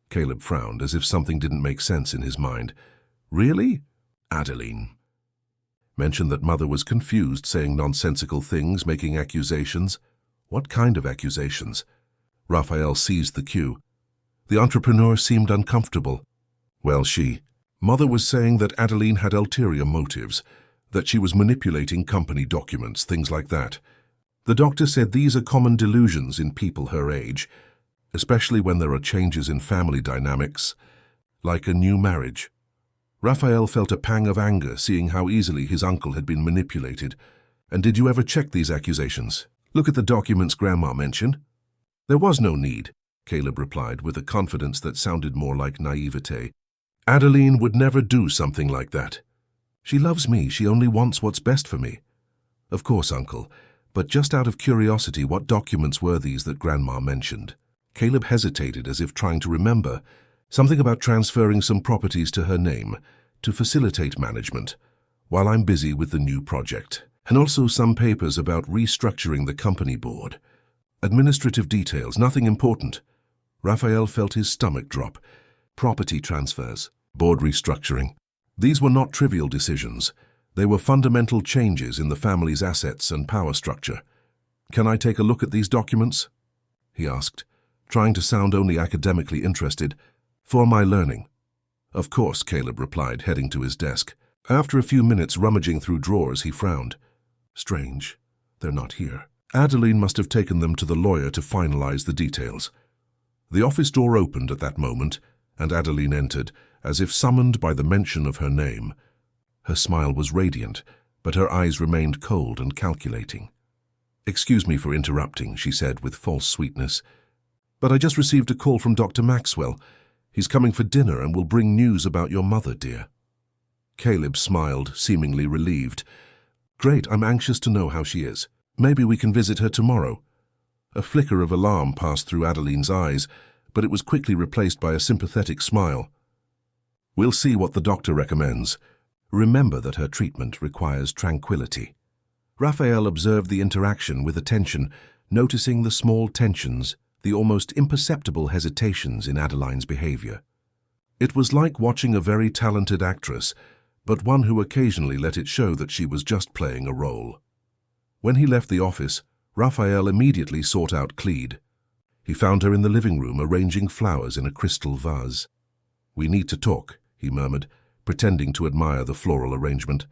Caleb frowned, as if something didn't make sense in his mind. Really? Adeline mentioned that Mother was confused, saying nonsensical things, making accusations. What kind of accusations? Raphael seized the cue. The entrepreneur seemed uncomfortable. Well, Mother was saying that Adeline had ulterior motives, that she was manipulating company documents, things like that. The doctor said these are common delusions in people her age, especially when there are changes in family dynamics, like a new marriage. Raphael felt a pang of anger, seeing how easily his uncle had been manipulated. And did you ever check these accusations? Look at the documents Grandma mentioned. There was no need, Caleb replied with a confidence that sounded more like naivete. Adeline would never do something like that. She loves me, she only wants what's best for me. Of course, Uncle, but just out of curiosity, what documents were these that Grandma mentioned? Caleb hesitated, as if trying to remember. Something about transferring some properties to her name, to facilitate management, while I'm busy with the new project. And also some papers about restructuring the company board. Administrative details, nothing important. Raphael felt his stomach drop. Property transfers, board restructuring. These were not trivial decisions. They were fundamental changes in the family's assets and power structure. Can I take a look at these documents? He asked, trying to sound only academically interested. For my learning. Of course, Caleb replied, heading to his desk. After a few minutes rummaging through drawers, he frowned. Strange. They're not here. Adeline must have taken them to the lawyer to finalize the details. The office door opened at that moment, and Adeline entered, as if summoned by the mention of her name. Her smile was radiant, but her eyes remained cold and calculating. Excuse me for interrupting, she said with false sweetness, but I just received a call from Dr. Maxwell. He's coming for dinner and will bring news about your mother, dear. Caleb smiled, seemingly relieved. Great, I'm anxious to know how she is. Maybe we can visit her tomorrow. A flicker of alarm passed through Adeline's eyes, but it was quickly replaced by a sympathetic smile. We'll see what the doctor recommends. Remember that her treatment requires tranquility. Raphael observed the interaction with attention, noticing the small tensions, the almost imperceptible hesitations in Adeline's behavior. It was like watching a very talented actress, but one who occasionally let it show that she was just playing a role. When he left the office, Raphael immediately sought out Clede. He found her in the living room arranging flowers in a crystal vase. We need to talk, he murmured, pretending to admire the floral arrangement.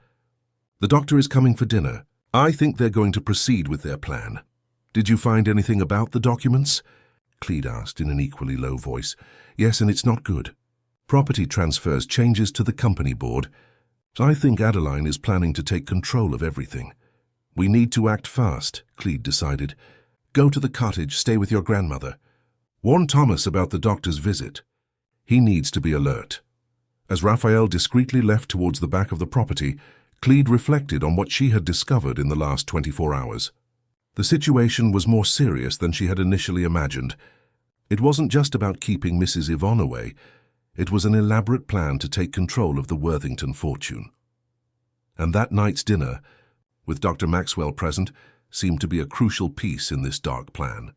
The doctor is coming for dinner. I think they're going to proceed with their plan. Did you find anything about the documents? Clede asked in an equally low voice. Yes, and it's not good. Property transfers, changes to the company board. I think Adeline is planning to take control of everything. We need to act fast, Clede decided. Go to the cottage, stay with your grandmother. Warn Thomas about the doctor's visit. He needs to be alert. As Raphael discreetly left towards the back of the property, Clede reflected on what she had discovered in the last 24 hours. The situation was more serious than she had initially imagined. It wasn't just about keeping Mrs. Yvonne away. It was an elaborate plan to take control of the Worthington fortune. And that night's dinner, with Dr. Maxwell present, seemed to be a crucial piece in this dark plan.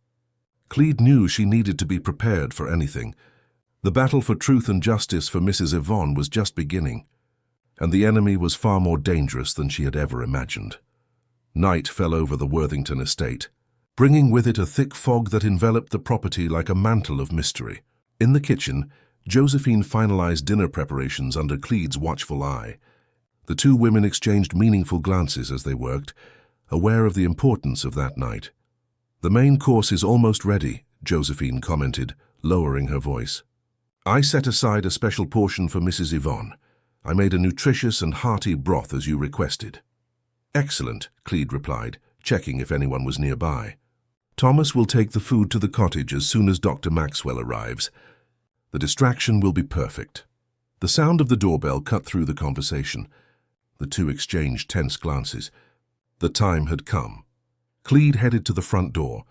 Clede knew she needed to be prepared for anything. The battle for truth and justice for Mrs. Yvonne was just beginning, and the enemy was far more dangerous than she had ever imagined. Night fell over the Worthington estate, bringing with it a thick fog that enveloped the property like a mantle of mystery. In the kitchen, Josephine finalized dinner preparations under Clede's watchful eye. The two women exchanged meaningful glances as they worked, aware of the importance of that night. The main course is almost ready, Josephine commented, lowering her voice. I set aside a special portion for Mrs. Yvonne. I made a nutritious and hearty broth as you requested. Excellent, Clede replied, checking if anyone was nearby. Thomas will take the food to the cottage as soon as Dr. Maxwell arrives. The distraction will be perfect. The sound of the doorbell cut through the conversation. The two exchanged tense glances. The time had come. Clede headed to the front door,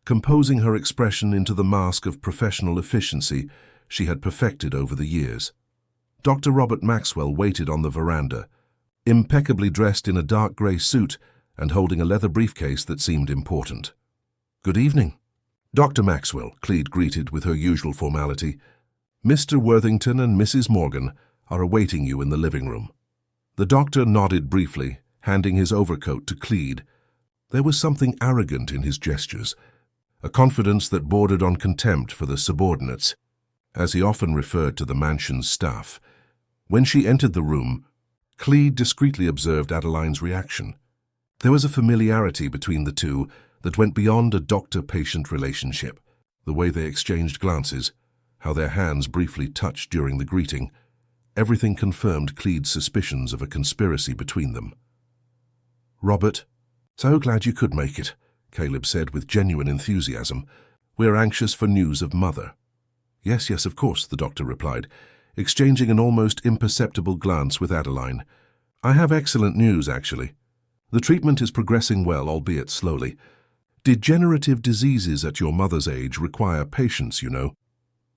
composing her expression into the mask of professional efficiency she had perfected over the years. Dr. Robert Maxwell waited on the veranda, impeccably dressed in a dark grey suit and holding a leather briefcase that seemed important. Good evening. Dr. Maxwell, Cleed greeted with her usual formality. Mr. Worthington and Mrs. Morgan are awaiting you in the living room. The doctor nodded briefly, handing his overcoat to Cleed. There was something arrogant in his gestures, a confidence that bordered on contempt for the subordinates, as he often referred to the mansion's staff. When she entered the room, Cleed discreetly observed Adeline's reaction. There was a familiarity between the two that went beyond a doctor-patient relationship. The way they exchanged glances, how their hands briefly touched during the greeting, everything confirmed Cleed's suspicions of a conspiracy between them. "Robert, so glad you could make it," Caleb said with genuine enthusiasm. "We're anxious for news of Mother." "Yes, of course," the doctor replied, exchanging an almost imperceptible glance with Adeline. "I have excellent news, actually. The treatment is progressing well, albeit slowly. Degenerative diseases at your mother's age require patience, you know."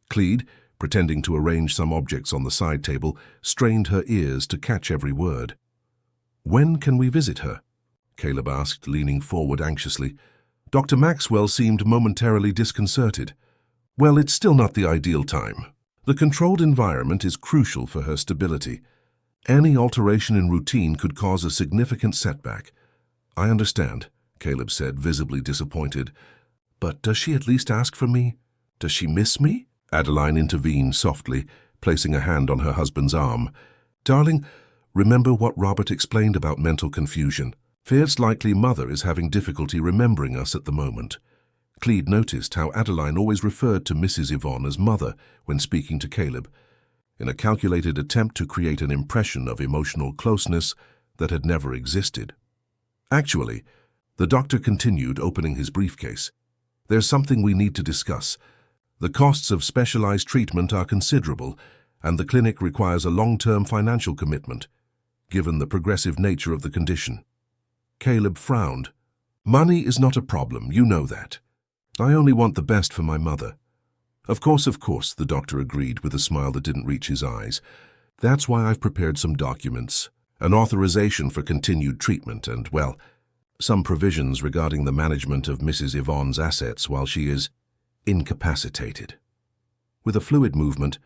Cleed, pretending to arrange some objects on the side table, strained her ears to catch every word. "When can we visit her?" Caleb asked, leaning forward anxiously. Dr. Maxwell seemed momentarily disconcerted. "Well, it's still not the ideal time. The controlled environment is crucial for her stability. Any alteration in routine could cause a significant setback." "I understand," Caleb said, visibly disappointed. "But does she at least ask for me? Does she miss me?" Adeline intervened softly, placing a hand on her husband's arm. "Darling, remember what Robert explained about mental confusion. It's likely Mother is having difficulty remembering us at the moment." Cleed noticed how Adeline always referred to Mrs. Yvonne as Mother when speaking to Caleb, in a calculated attempt to create an impression of emotional closeness that had never existed. "Actually," the doctor continued, opening his briefcase, "there's something we need to discuss. The costs of specialized treatment are considerable, and the clinic requires a long-term financial commitment, given the progressive nature of the condition." Caleb frowned. "Money is not a problem, you know that. I only want the best for my mother." Of course, the doctor agreed with a smile that didn't reach his eyes. "That's why I've prepared some documents, an authorization for continued treatment and, well, some provisions regarding the management of Mrs. Yvonne's assets while she is incapacitated." With a fluid movement,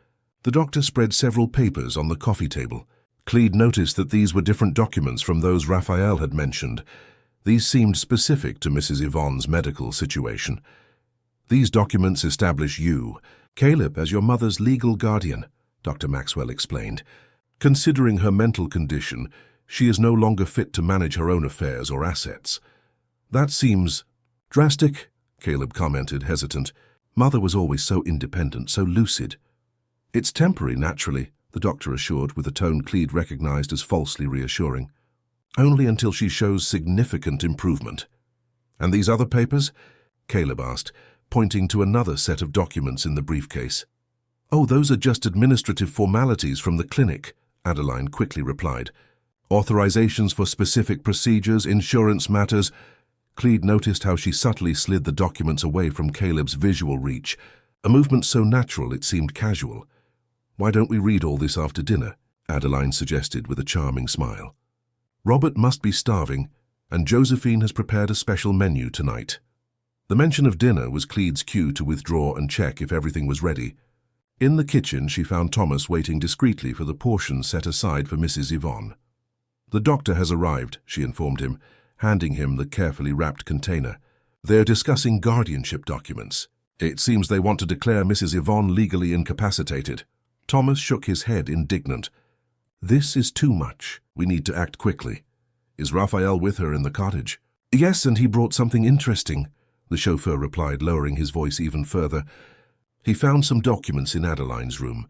the doctor spread several papers on the coffee table. Cleed noticed that these were different documents from those Raphael had mentioned. These seemed specific to Mrs. Yvonne's medical situation. "These documents establish you, Caleb, as your mother's legal guardian," Dr. Maxwell explained. "Considering her mental condition, she is no longer fit to manage her own affairs or assets." "That seems drastic," Caleb commented, hesitant. "Mother was always so independent, so lucid." "It's temporary, naturally," the doctor assured with a tone Cleed recognized as falsely reassuring. "Only until she shows significant improvement." "And these other papers?" Caleb asked, pointing to another set of documents in the briefcase. "Oh, those are just administrative formalities from the clinic," Adeline quickly replied. "Authorizations for specific procedures, insurance matters." Cleed noticed how she subtly slid the documents away from Caleb's visual reach, a movement so natural it seemed casual. "Why don't we read all this after dinner?" Adeline suggested with a charming smile. "Robert must be starving, and Josephine has prepared a special menu tonight." The mention of dinner was Cleed's cue to withdraw and check if everything was ready. In the kitchen, she found Thomas waiting discreetly for the portions set aside for Mrs. Yvonne. "The doctor has arrived," she informed him, handing him the carefully wrapped container. "They're discussing guardianship documents. It seems they want to declare Mrs. Yvonne legally incapacitated." Thomas shook his head, indignant. "This is too much. We need to act quickly. Is Raphael with her in the cottage?" "Yes, and he brought something interesting," the chauffeur replied, lowering his voice even further. "He found some documents in Adeline's room.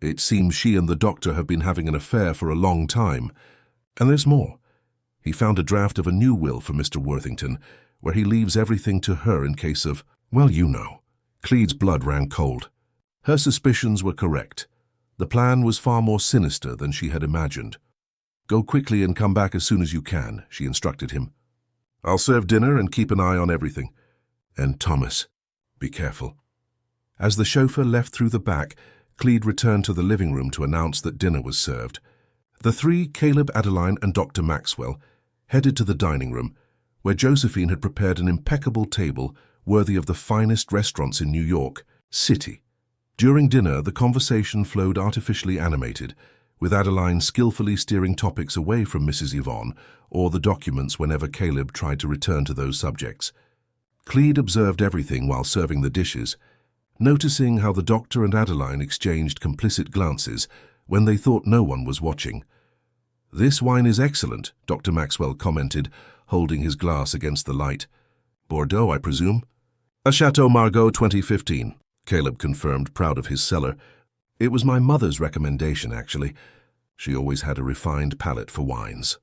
It seems she and the doctor have been having an affair for a long time. And there's more. He found a draft of a new will for Mr. Worthington, where he leaves everything to her in case of, well, you know." Cleed's blood ran cold. Her suspicions were correct. The plan was far more sinister than she had imagined. "Go quickly and come back as soon as you can," she instructed him. "I'll serve dinner and keep an eye on everything. And Thomas, be careful." As the chauffeur left through the back, Cleed returned to the living room to announce that dinner was served. The three, Caleb, Adeline, and Dr. Maxwell, headed to the dining room, where Josephine had prepared an impeccable table worthy of the finest restaurants in New York City. During dinner, the conversation flowed artificially animated, with Adeline skillfully steering topics away from Mrs. Yvonne or the documents whenever Caleb tried to return to those subjects. Clede observed everything while serving the dishes, noticing how the doctor and Adeline exchanged complicit glances when they thought no one was watching. "This wine is excellent," Dr. Maxwell commented, holding his glass against the light. "Bordeaux, I presume?" "A Chateau Margaux 2015, Caleb confirmed, proud of his cellar. "It was my mother's recommendation, actually. She always had a refined palate for wines."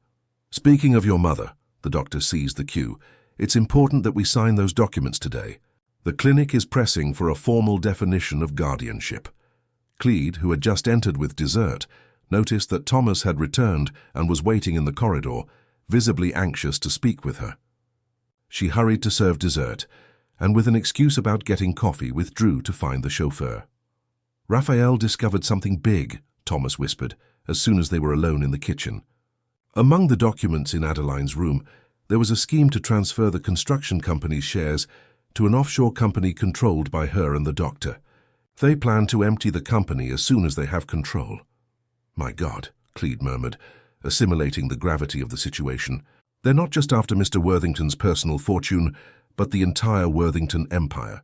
"Speaking of your mother," the doctor seized the cue, "it's important that we sign those documents today. The clinic is pressing for a formal definition of guardianship." Clede, who had just entered with dessert, noticed that Thomas had returned and was waiting in the corridor, visibly anxious to speak with her. She hurried to serve dessert, and with an excuse about getting coffee, withdrew to find the chauffeur. "Raphael discovered something big," Thomas whispered, as soon as they were alone in the kitchen. Among the documents in Adeline's room, there was a scheme to transfer the construction company's shares to an offshore company controlled by her and the doctor. They plan to empty the company as soon as they have control. "My God," Clede murmured, assimilating the gravity of the situation. "They're not just after Mr. Worthington's personal fortune, but the entire Worthington empire."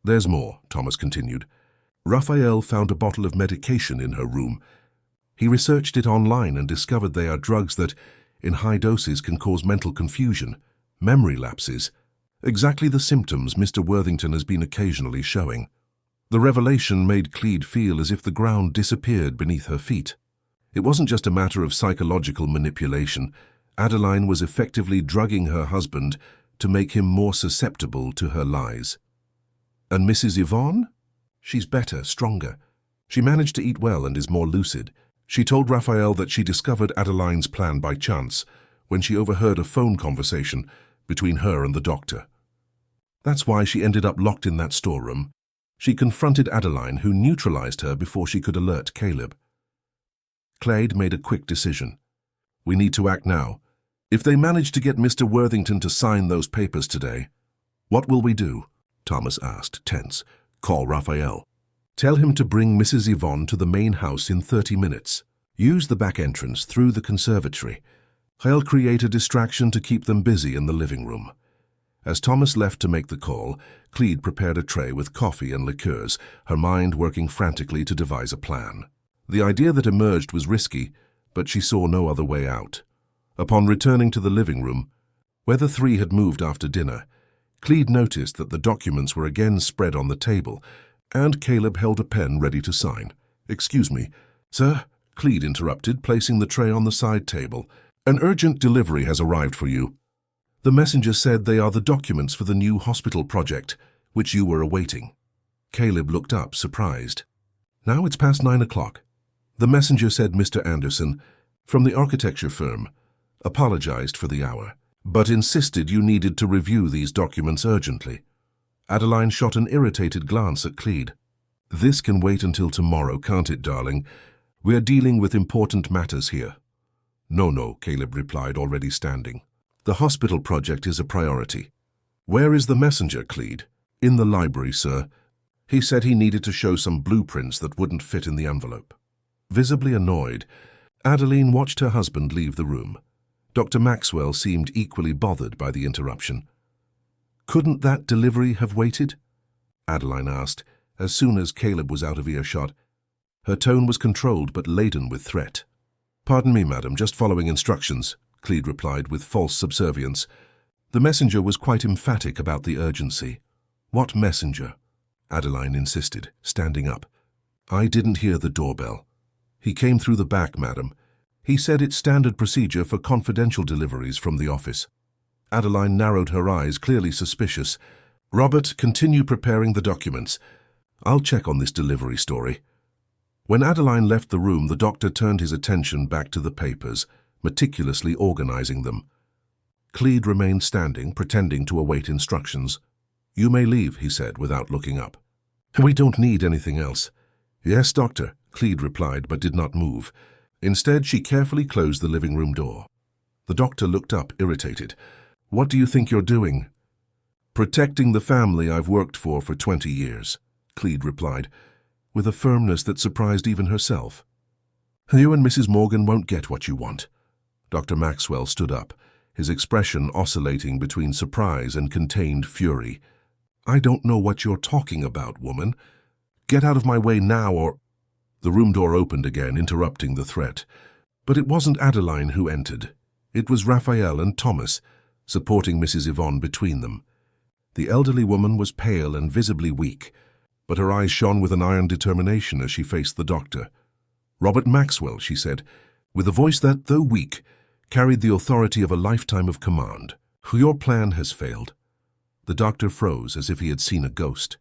"There's more," Thomas continued. "Raphael found a bottle of medication in her room. He researched it online and discovered they are drugs that, in high doses, can cause mental confusion, memory lapses, exactly the symptoms Mr. Worthington has been occasionally showing." The revelation made Clede feel as if the ground disappeared beneath her feet. It wasn't just a matter of psychological manipulation. Adeline was effectively drugging her husband to make him more susceptible to her lies. "And Mrs. Yvonne? She's better, stronger. She managed to eat well and is more lucid. She told Raphael that she discovered Adeline's plan by chance when she overheard a phone conversation between her and the doctor. That's why she ended up locked in that storeroom. She confronted Adeline, who neutralized her before she could alert Caleb." Clede made a quick decision. "We need to act now. If they manage to get Mr. Worthington to sign those papers today." "What will we do?" Thomas asked, tense. "Call Raphael. Tell him to bring Mrs. Yvonne to the main house in 30 minutes. Use the back entrance through the conservatory. I'll create a distraction to keep them busy in the living room." As Thomas left to make the call, Clede prepared a tray with coffee and liqueurs, her mind working frantically to devise a plan. The idea that emerged was risky, but she saw no other way out. Upon returning to the living room, where the three had moved after dinner, Clede noticed that the documents were again spread on the table, and Caleb held a pen ready to sign. "Excuse me, sir," Clede interrupted, placing the tray on the side table. "An urgent delivery has arrived for you. The messenger said they are the documents for the new hospital project, which you were awaiting." Caleb looked up, surprised. "Now it's past 9 o'clock. The messenger said Mr. Anderson, from the architecture firm, apologized for the hour, but insisted you needed to review these documents urgently." Adeline shot an irritated glance at Clede. "This can wait until tomorrow, can't it, darling? We're dealing with important matters here." No, Caleb replied, already standing. "The hospital project is a priority." "Where is the messenger, Clede?" "In the library, sir. He said he needed to show some blueprints that wouldn't fit in the envelope." Visibly annoyed, Adeline watched her husband leave the room. Dr. Maxwell seemed equally bothered by the interruption. "Couldn't that delivery have waited?" Adeline asked, as soon as Caleb was out of earshot. Her tone was controlled but laden with threat. "Pardon me, madam, just following instructions," Clede replied with false subservience. The messenger was quite emphatic about the urgency. "What messenger?" Adeline insisted, standing up. "I didn't hear the doorbell. He came through the back, madam. He said it's standard procedure for confidential deliveries from the office." Adeline narrowed her eyes, clearly suspicious. "Robert, continue preparing the documents. I'll check on this delivery story." When Adeline left the room, the doctor turned his attention back to the papers, meticulously organizing them. Clede remained standing, pretending to await instructions. "You may leave," he said, without looking up. "We don't need anything else." "Yes, doctor," Clede replied, but did not move. Instead, she carefully closed the living room door. The doctor looked up, irritated. "What do you think you're doing?" Protecting the family I've worked for 20 years, Clede replied, with a firmness that surprised even herself. You and Mrs. Morgan won't get what you want. Dr. Maxwell stood up, his expression oscillating between surprise and contained fury. I don't know what you're talking about, woman. Get out of my way now or... The room door opened again, interrupting the threat. But it wasn't Adeline who entered. It was Raphael and Thomas, supporting Mrs. Yvonne between them. The elderly woman was pale and visibly weak, but her eyes shone with an iron determination as she faced the doctor. Robert Maxwell, she said, with a voice that, though weak, carried the authority of a lifetime of command. Your plan has failed. The doctor froze as if he had seen a ghost.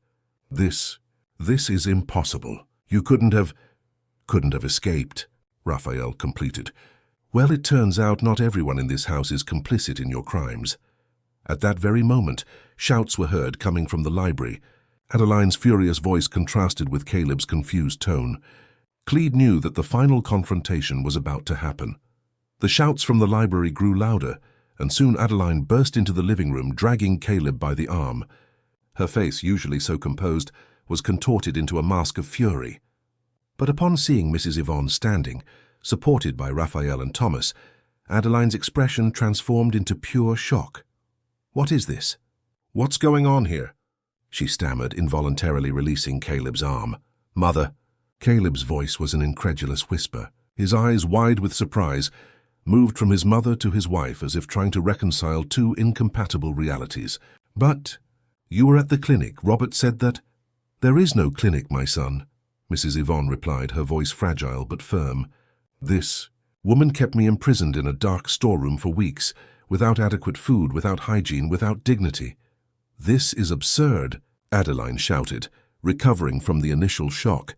This is impossible. You couldn't have escaped, Raphael completed. Well, it turns out not everyone in this house is complicit in your crimes. At that very moment, shouts were heard coming from the library. Adeline's furious voice contrasted with Caleb's confused tone. Clede knew that the final confrontation was about to happen. The shouts from the library grew louder, and soon Adeline burst into the living room, dragging Caleb by the arm. Her face, usually so composed, was contorted into a mask of fury. But upon seeing Mrs. Yvonne standing, supported by Raphael and Thomas, Adeline's expression transformed into pure shock. What is this? What's going on here? She stammered, involuntarily releasing Caleb's arm. Mother. Caleb's voice was an incredulous whisper. His eyes, wide with surprise, moved from his mother to his wife as if trying to reconcile two incompatible realities. But you were at the clinic. Robert said that... There is no clinic, my son, Mrs. Yvonne replied, her voice fragile but firm. This woman kept me imprisoned in a dark storeroom for weeks, without adequate food, without hygiene, without dignity. This is absurd, Adeline shouted, recovering from the initial shock.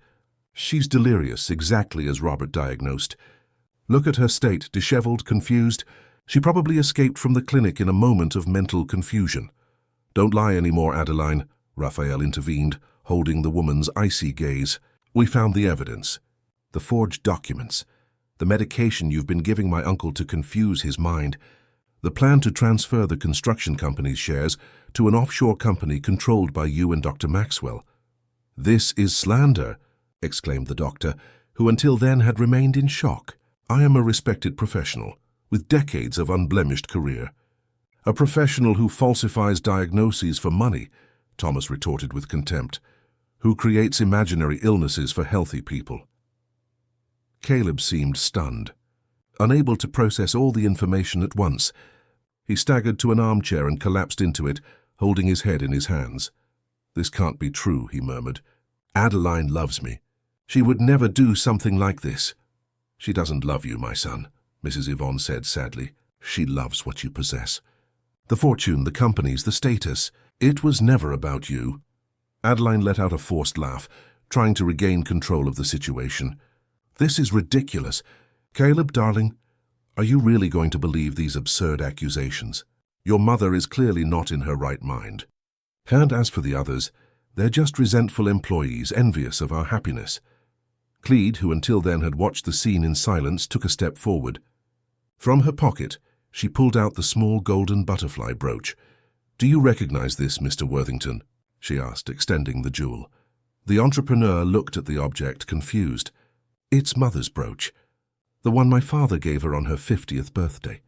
She's delirious, exactly as Robert diagnosed. Look at her state, disheveled, confused. She probably escaped from the clinic in a moment of mental confusion. Don't lie anymore, Adeline, Raphael intervened, holding the woman's icy gaze. We found the evidence. The forged documents. The medication you've been giving my uncle to confuse his mind. The plan to transfer the construction company's shares to an offshore company controlled by you and Dr. Maxwell. This is slander, exclaimed the doctor, who until then had remained in shock. I am a respected professional, with decades of unblemished career. A professional who falsifies diagnoses for money, Thomas retorted with contempt, who creates imaginary illnesses for healthy people. Caleb seemed stunned, unable to process all the information at once. He staggered to an armchair and collapsed into it, holding his head in his hands. This can't be true, he murmured. Adeline loves me. She would never do something like this. She doesn't love you, my son, Mrs. Yvonne said sadly. She loves what you possess. The fortune, the companies, the status. It was never about you. Adeline let out a forced laugh, trying to regain control of the situation. This is ridiculous. Caleb, darling, are you really going to believe these absurd accusations? Your mother is clearly not in her right mind. And as for the others, they're just resentful employees, envious of our happiness. Clede, who until then had watched the scene in silence, took a step forward. From her pocket, she pulled out the small golden butterfly brooch. Do you recognize this, Mr. Worthington? She asked, extending the jewel. The entrepreneur looked at the object, confused. It's Mother's brooch, the one my father gave her on her 50th birthday.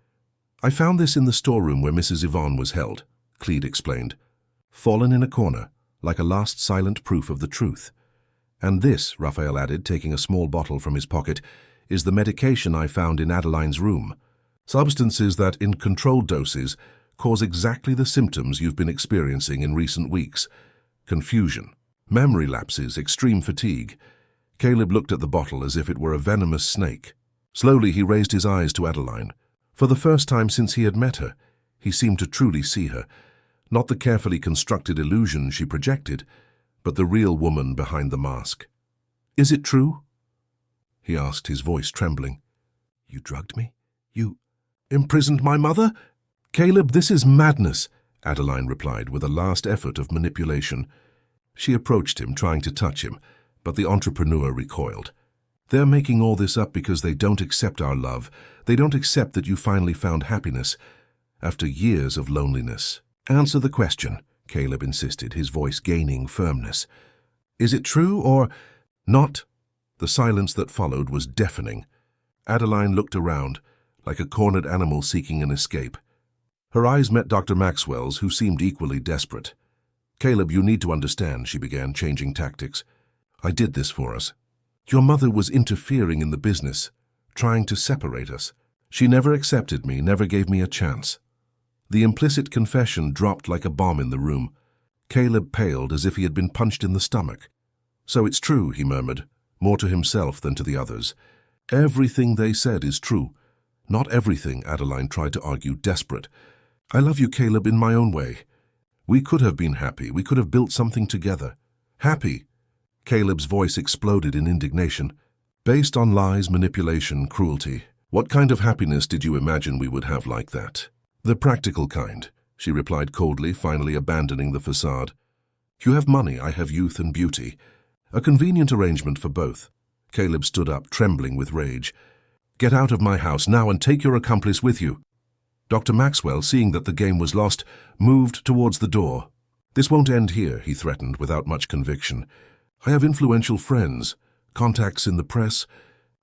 I found this in the storeroom where Mrs. Yvonne was held, Clede explained. Fallen in a corner, like a last silent proof of the truth. And this, Raphael added, taking a small bottle from his pocket, is the medication I found in Adeline's room. Substances that, in controlled doses, cause exactly the symptoms you've been experiencing in recent weeks. Confusion, memory lapses, extreme fatigue. Caleb looked at the bottle as if it were a venomous snake. Slowly he raised his eyes to Adeline. For the first time since he had met her, he seemed to truly see her, not the carefully constructed illusion she projected, but the real woman behind the mask. Is it true? He asked, his voice trembling. You drugged me? You imprisoned my mother? Caleb, this is madness, Adeline replied with a last effort of manipulation. She approached him, trying to touch him, but the entrepreneur recoiled. They're making all this up because they don't accept our love. They don't accept that you finally found happiness after years of loneliness. Answer the question, Caleb insisted, his voice gaining firmness. "Is it true or not?" The silence that followed was deafening. Adeline looked around, like a cornered animal seeking an escape. Her eyes met Dr. Maxwell's, who seemed equally desperate. "Caleb, you need to understand," she began, changing tactics. "I did this for us. Your mother was interfering in the business, trying to separate us. She never accepted me, never gave me a chance." The implicit confession dropped like a bomb in the room. Caleb paled as if he had been punched in the stomach. "So it's true," he murmured, more to himself than to the others. "Everything they said is true." "Not everything," Adeline tried to argue, desperate. "I love you, Caleb, in my own way. We could have been happy. We could have built something together." "Happy?" Caleb's voice exploded in indignation. "Based on lies, manipulation, cruelty. What kind of happiness did you imagine we would have like that?" "The practical kind," she replied coldly, finally abandoning the facade. "You have money, I have youth and beauty. A convenient arrangement for both." Caleb stood up, trembling with rage. "Get out of my house now and take your accomplice with you." Dr. Maxwell, seeing that the game was lost, moved towards the door. "This won't end here," he threatened, without much conviction. "I have influential friends, contacts in the press,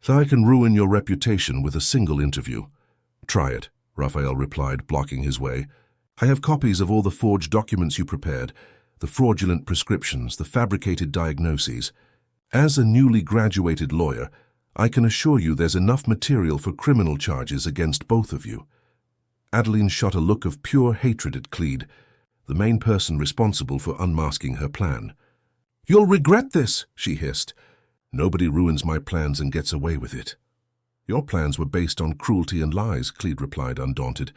so I can ruin your reputation with a single interview." "Try it," Raphael replied, blocking his way. "I have copies of all the forged documents you prepared, the fraudulent prescriptions, the fabricated diagnoses. As a newly graduated lawyer, I can assure you there's enough material for criminal charges against both of you." Adeline shot a look of pure hatred at Cleed, the main person responsible for unmasking her plan. "You'll regret this," she hissed. "Nobody ruins my plans and gets away with it." "Your plans were based on cruelty and lies," Cleed replied, undaunted.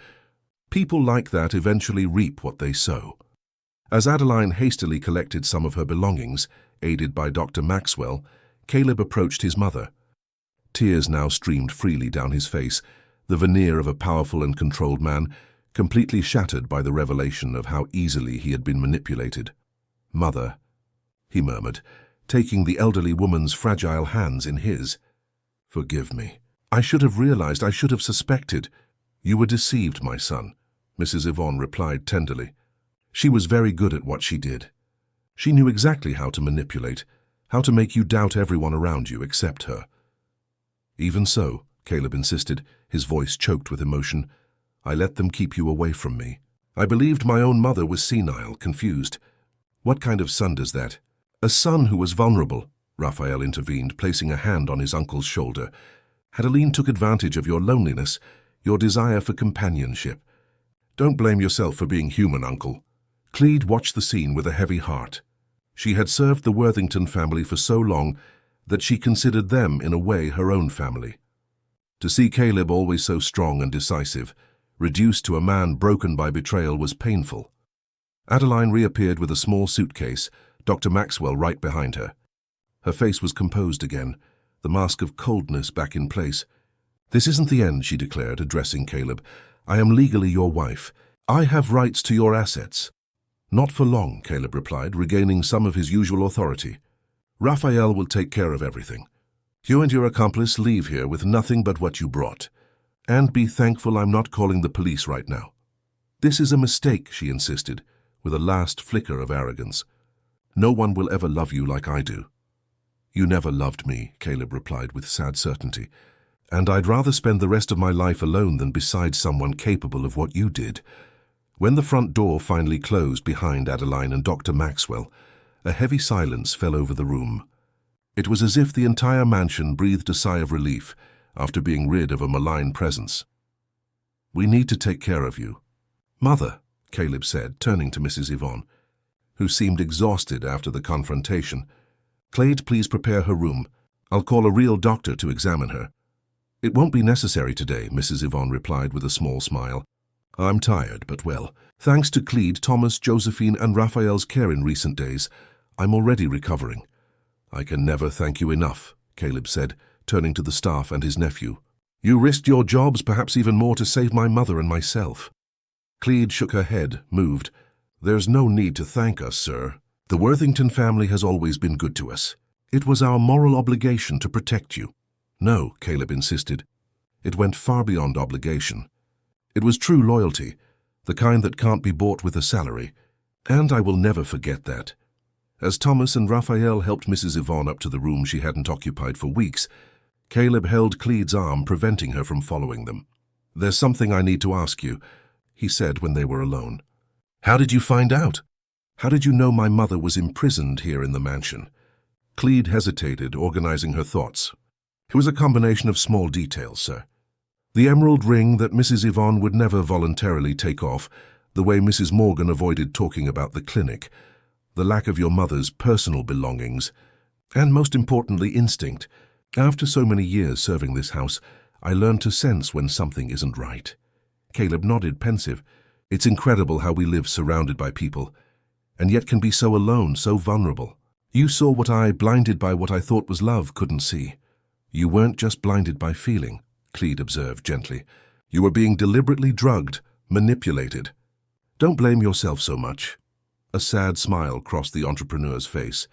"People like that eventually reap what they sow." As Adeline hastily collected some of her belongings, aided by Dr. Maxwell, Caleb approached his mother. Tears now streamed freely down his face, the veneer of a powerful and controlled man, completely shattered by the revelation of how easily he had been manipulated. "Mother," he murmured, taking the elderly woman's fragile hands in his. "Forgive me. I should have realized, I should have suspected." "You were deceived, my son," Mrs. Yvonne replied tenderly. "She was very good at what she did. She knew exactly how to manipulate, how to make you doubt everyone around you except her." "Even so," Caleb insisted, his voice choked with emotion, "I let them keep you away from me. I believed my own mother was senile, confused. What kind of son does that?" "A son who was vulnerable," Raphael intervened, placing a hand on his uncle's shoulder. "Adeline took advantage of your loneliness, your desire for companionship. Don't blame yourself for being human, Uncle." Cleed watched the scene with a heavy heart. She had served the Worthington family for so long that she considered them, in a way, her own family. To see Caleb, always so strong and decisive, reduced to a man broken by betrayal, was painful. Adeline reappeared with a small suitcase, Dr. Maxwell right behind her. Her face was composed again, the mask of coldness back in place. "This isn't the end," she declared, addressing Caleb. "I am legally your wife. I have rights to your assets." "Not for long," Caleb replied, regaining some of his usual authority. "Raphael will take care of everything. You and your accomplice leave here with nothing but what you brought. And be thankful I'm not calling the police right now." "This is a mistake," she insisted, with a last flicker of arrogance. "No one will ever love you like I do." "You never loved me," Caleb replied with sad certainty. "And I'd rather spend the rest of my life alone than beside someone capable of what you did." When the front door finally closed behind Adeline and Dr. Maxwell, a heavy silence fell over the room. It was as if the entire mansion breathed a sigh of relief after being rid of a malign presence. "We need to take care of you." "Mother," Caleb said, turning to Mrs. Yvonne, who seemed exhausted after the confrontation. "Clade, please prepare her room. I'll call a real doctor to examine her." "It won't be necessary today," Mrs. Yvonne replied with a small smile. "I'm tired, but well, thanks to Cleed, Thomas, Josephine, and Raphael's care in recent days, I'm already recovering." "I can never thank you enough," Caleb said, turning to the staff and his nephew. "You risked your jobs, perhaps even more, to save my mother and myself." Cleed shook her head, moved. "There's no need to thank us, sir. The Worthington family has always been good to us. It was our moral obligation to protect you." "No," Caleb insisted. "It went far beyond obligation. It was true loyalty, the kind that can't be bought with a salary. And I will never forget that. As Thomas and Raphael helped Mrs. Yvonne up to the room she hadn't occupied for weeks, Caleb held Clede's arm, preventing her from following them. "There's something I need to ask you," he said when they were alone. "How did you find out? How did you know my mother was imprisoned here in the mansion?" Clede hesitated, organizing her thoughts. "It was a combination of small details, sir. The emerald ring that Mrs. Yvonne would never voluntarily take off, the way Mrs. Morgan avoided talking about the clinic, the lack of your mother's personal belongings, and most importantly, instinct. After so many years serving this house, I learned to sense when something isn't right." Caleb nodded, pensive. "It's incredible how we live surrounded by people, and yet can be so alone, so vulnerable. You saw what I, blinded by what I thought was love, couldn't see. You weren't just blinded by feeling," Clede observed gently. "You were being deliberately drugged, manipulated. Don't blame yourself so much." A sad smile crossed the entrepreneur's face.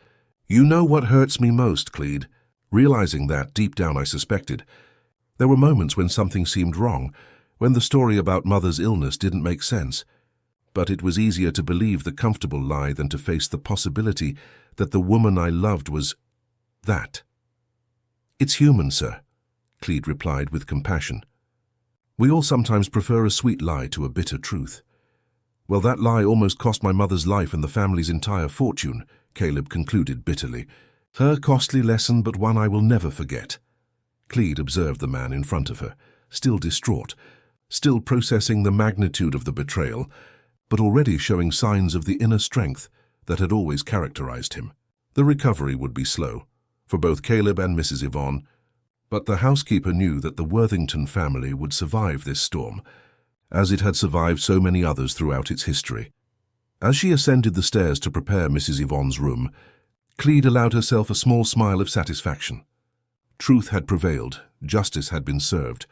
"You know what hurts me most, Clede." Realizing that, deep down I suspected. There were moments when something seemed wrong, when the story about Mother's illness didn't make sense. But it was easier to believe the comfortable lie than to face the possibility that the woman I loved was that. "It's human, sir," Clede replied with compassion. "We all sometimes prefer a sweet lie to a bitter truth." "Well, that lie almost cost my mother's life and the family's entire fortune," Caleb concluded bitterly. "Her costly lesson, but one I will never forget." Clede observed the man in front of her, still distraught, still processing the magnitude of the betrayal, but already showing signs of the inner strength that had always characterized him. The recovery would be slow, for both Caleb and Mrs. Yvonne, but the housekeeper knew that the Worthington family would survive this storm, as it had survived so many others throughout its history. As she ascended the stairs to prepare Mrs. Yvonne's room, Clede allowed herself a small smile of satisfaction. Truth had prevailed, justice had been served,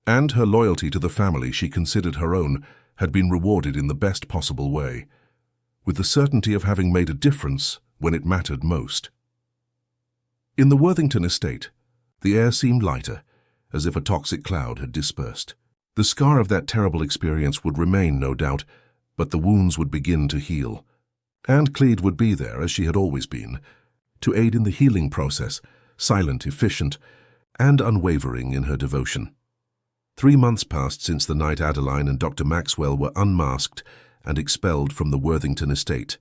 and her loyalty to the family she considered her own had been rewarded in the best possible way, with the certainty of having made a difference when it mattered most. In the Worthington estate, the air seemed lighter, as if a toxic cloud had dispersed. The scar of that terrible experience would remain, no doubt, but the wounds would begin to heal. And Clede would be there, as she had always been, to aid in the healing process, silent, efficient, and unwavering in her devotion. 3 months passed since the night Adeline and Dr. Maxwell were unmasked and expelled from the Worthington estate.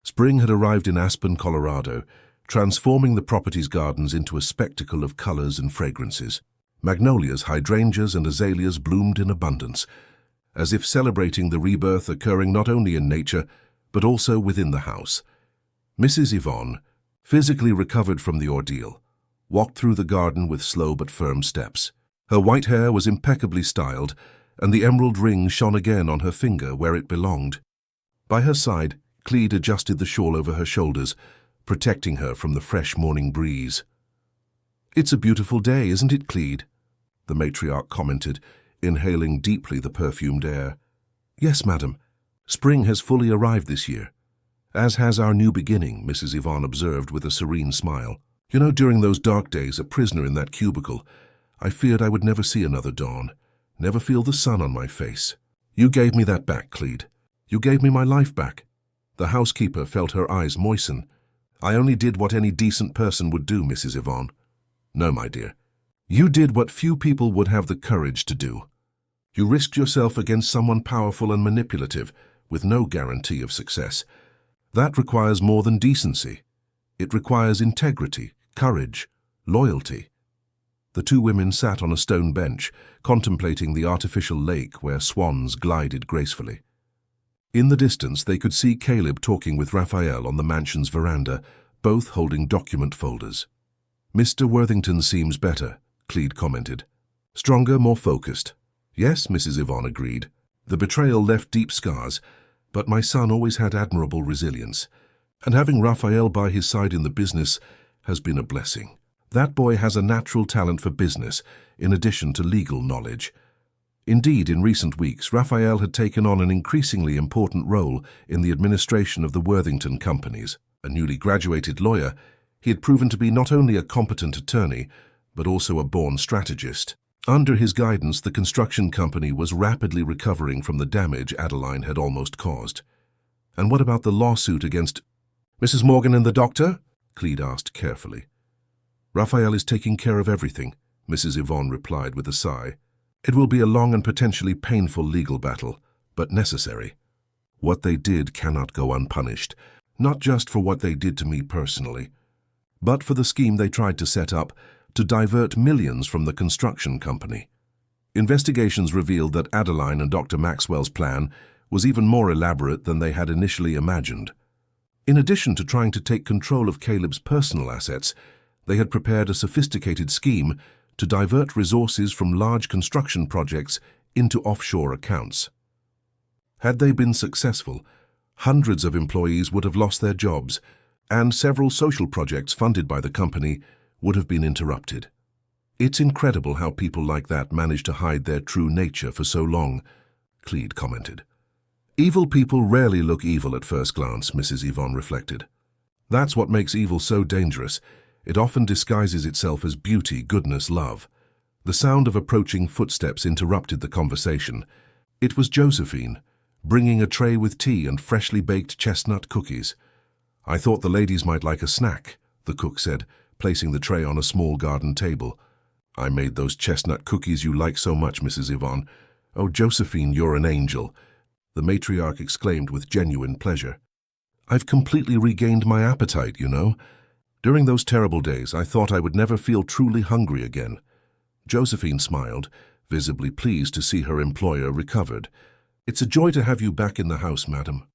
Spring had arrived in Aspen, Colorado, transforming the property's gardens into a spectacle of colors and fragrances. Magnolias, hydrangeas, and azaleas bloomed in abundance, as if celebrating the rebirth occurring not only in nature, but also within the house. Mrs. Yvonne, physically recovered from the ordeal, walked through the garden with slow but firm steps. Her white hair was impeccably styled, and the emerald ring shone again on her finger where it belonged. By her side, Clede adjusted the shawl over her shoulders, protecting her from the fresh morning breeze. "It's a beautiful day, isn't it, Clede?" the matriarch commented, inhaling deeply the perfumed air. "Yes, madam. Spring has fully arrived this year, as has our new beginning," Mrs. Yvonne observed with a serene smile. "You know, during those dark days, a prisoner in that cubicle, I feared I would never see another dawn, never feel the sun on my face. You gave me that back, Clede. You gave me my life back." The housekeeper felt her eyes moisten. "I only did what any decent person would do, Mrs. Yvonne." "No, my dear. You did what few people would have the courage to do. You risked yourself against someone powerful and manipulative, with no guarantee of success. That requires more than decency. It requires integrity, courage, loyalty." The two women sat on a stone bench, contemplating the artificial lake where swans glided gracefully. In the distance, they could see Caleb talking with Raphael on the mansion's veranda, both holding document folders. "Mr. Worthington seems better," Clede commented. "Stronger, more focused." "Yes," Mrs. Yvonne agreed. "The betrayal left deep scars, but my son always had admirable resilience, and having Raphael by his side in the business has been a blessing. That boy has a natural talent for business, in addition to legal knowledge." Indeed, in recent weeks, Raphael had taken on an increasingly important role in the administration of the Worthington companies. A newly graduated lawyer, he had proven to be not only a competent attorney, but also a born strategist. Under his guidance, the construction company was rapidly recovering from the damage Adeline had almost caused. And what about the lawsuit against Mrs. Morgan and the doctor? Clede asked carefully. Raphael is taking care of everything, Mrs. Yvonne replied with a sigh. It will be a long and potentially painful legal battle, but necessary. What they did cannot go unpunished, not just for what they did to me personally, but for the scheme they tried to set up to divert millions from the construction company. Investigations revealed that Adeline and Dr. Maxwell's plan was even more elaborate than they had initially imagined. In addition to trying to take control of Caleb's personal assets, they had prepared a sophisticated scheme to divert resources from large construction projects into offshore accounts. Had they been successful, hundreds of employees would have lost their jobs, and several social projects funded by the company would have been interrupted. It's incredible how people like that manage to hide their true nature for so long, Clede commented. Evil people rarely look evil at first glance, Mrs. Yvonne reflected. That's what makes evil so dangerous. It often disguises itself as beauty, goodness, love. The sound of approaching footsteps interrupted the conversation. It was Josephine, bringing a tray with tea and freshly baked chestnut cookies. I thought the ladies might like a snack, the cook said, placing the tray on a small garden table. I made those chestnut cookies you like so much, Mrs. Yvonne. Oh, Josephine, you're an angel, the matriarch exclaimed with genuine pleasure. I've completely regained my appetite, you know. During those terrible days, I thought I would never feel truly hungry again. Josephine smiled, visibly pleased to see her employer recovered. It's a joy to have you back in the house, madam.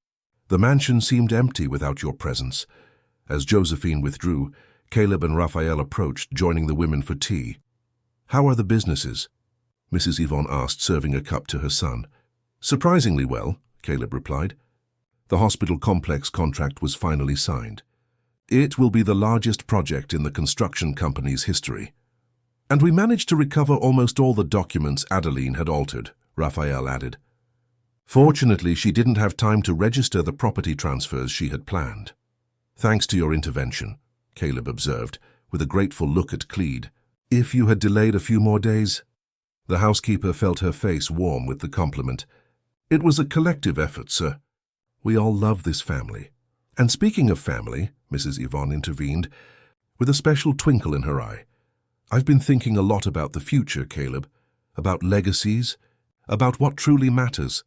The mansion seemed empty without your presence. As Josephine withdrew, Caleb and Raphael approached, joining the women for tea. How are the businesses? Mrs. Yvonne asked, serving a cup to her son. Surprisingly well, Caleb replied. The hospital complex contract was finally signed. It will be the largest project in the construction company's history. And we managed to recover almost all the documents Adeline had altered, Raphael added. Fortunately, she didn't have time to register the property transfers she had planned. Thanks to your intervention, Caleb observed, with a grateful look at Clede. If you had delayed a few more days? The housekeeper felt her face warm with the compliment. It was a collective effort, sir. We all love this family. And speaking of family, Mrs. Yvonne intervened, with a special twinkle in her eye. I've been thinking a lot about the future, Caleb, about legacies, about what truly matters.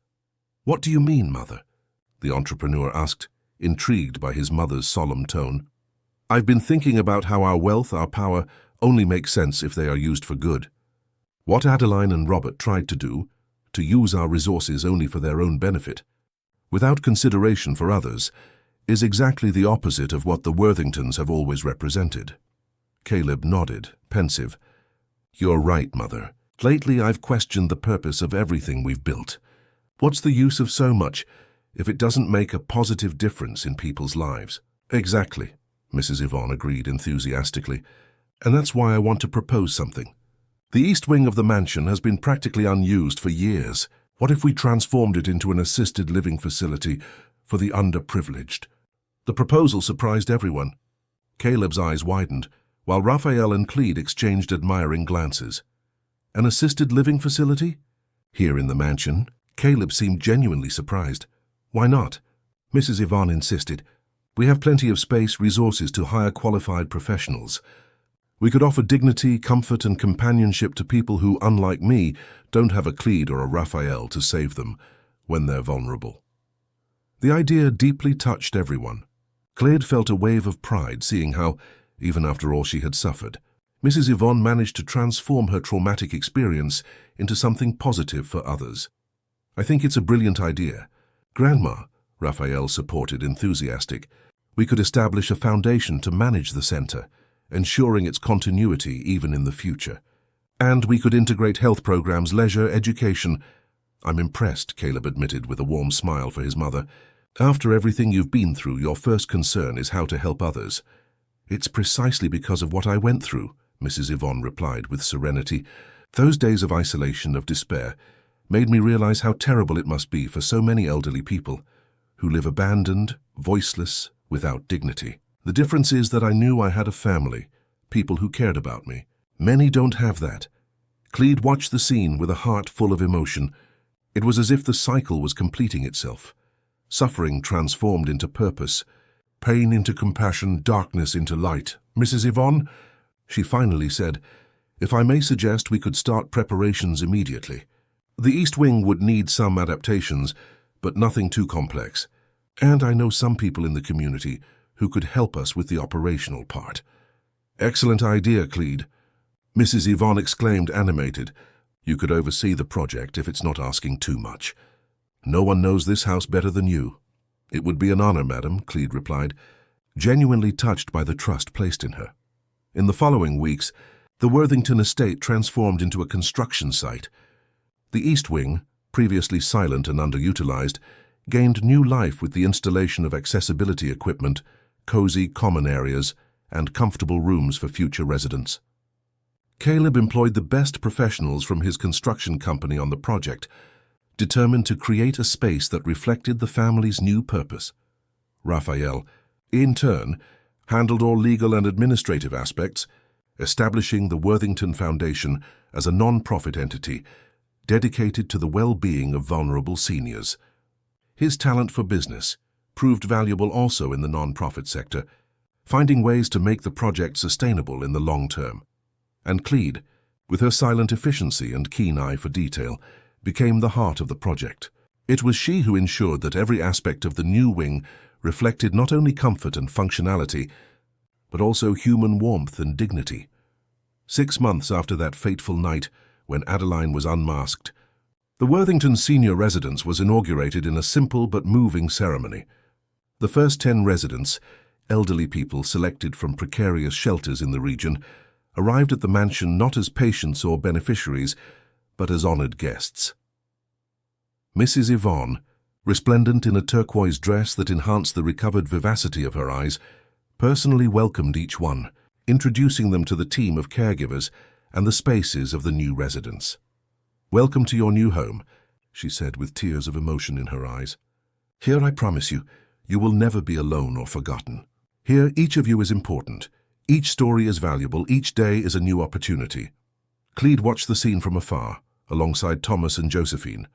What do you mean, Mother? The entrepreneur asked, intrigued by his mother's solemn tone. I've been thinking about how our wealth, our power, only make sense if they are used for good. What Adeline and Robert tried to do, to use our resources only for their own benefit, without consideration for others, is exactly the opposite of what the Worthingtons have always represented. Caleb nodded, pensive. You're right, Mother. Lately I've questioned the purpose of everything we've built. What's the use of so much if it doesn't make a positive difference in people's lives? Exactly, Mrs. Yvonne agreed enthusiastically. And that's why I want to propose something. The east wing of the mansion has been practically unused for years. What if we transformed it into an assisted living facility for the underprivileged? The proposal surprised everyone. Caleb's eyes widened, while Raphael and Clede exchanged admiring glances. An assisted living facility? Here in the mansion? Caleb seemed genuinely surprised. Why not? Mrs. Yvonne insisted. We have plenty of space, resources to hire qualified professionals. We could offer dignity, comfort, and companionship to people who, unlike me, don't have a Clede or a Raphael to save them when they're vulnerable. The idea deeply touched everyone. Clede felt a wave of pride seeing how, even after all she had suffered, Mrs. Yvonne managed to transform her traumatic experience into something positive for others. I think it's a brilliant idea. Grandma, Raphael supported, enthusiastic. We could establish a foundation to manage the center, ensuring its continuity even in the future. And we could integrate health programs, leisure, education. I'm impressed, Caleb admitted with a warm smile for his mother. After everything you've been through, your first concern is how to help others. It's precisely because of what I went through, Mrs. Yvonne replied with serenity. Those days of isolation, of despair, made me realize how terrible it must be for so many elderly people who live abandoned, voiceless, without dignity. The difference is that I knew I had a family, people who cared about me. Many don't have that. Clede watched the scene with a heart full of emotion. It was as if the cycle was completing itself. Suffering transformed into purpose, pain into compassion, darkness into light. "Mrs. Yvonne," she finally said, "if I may suggest, we could start preparations immediately. The East Wing would need some adaptations, but nothing too complex. And I know some people in the community who could help us with the operational part." "Excellent idea, Cleed," Mrs. Yvonne exclaimed, animated. "You could oversee the project if it's not asking too much. No one knows this house better than you." "It would be an honor, madam," Cleed replied, genuinely touched by the trust placed in her. In the following weeks, the Worthington estate transformed into a construction site. The East Wing, previously silent and underutilized, gained new life with the installation of accessibility equipment, cozy common areas, and comfortable rooms for future residents. Caleb employed the best professionals from his construction company on the project, determined to create a space that reflected the family's new purpose. Raphael, in turn, handled all legal and administrative aspects, establishing the Worthington Foundation as a non-profit entity dedicated to the well-being of vulnerable seniors. His talent for business proved valuable also in the non-profit sector, finding ways to make the project sustainable in the long term. And Cleed, with her silent efficiency and keen eye for detail, became the heart of the project. It was she who ensured that every aspect of the new wing reflected not only comfort and functionality, but also human warmth and dignity. 6 months after that fateful night, when Adeline was unmasked, the Worthington senior residence was inaugurated in a simple but moving ceremony. The first 10 residents, elderly people selected from precarious shelters in the region, arrived at the mansion not as patients or beneficiaries, but as honored guests. Mrs. Yvonne, resplendent in a turquoise dress that enhanced the recovered vivacity of her eyes, personally welcomed each one, introducing them to the team of caregivers and the spaces of the new residence. "Welcome to your new home," she said with tears of emotion in her eyes. "Here, I promise you, you will never be alone or forgotten. Here, each of you is important. Each story is valuable. Each day is a new opportunity." Cleed watched the scene from afar, alongside Thomas and Josephine.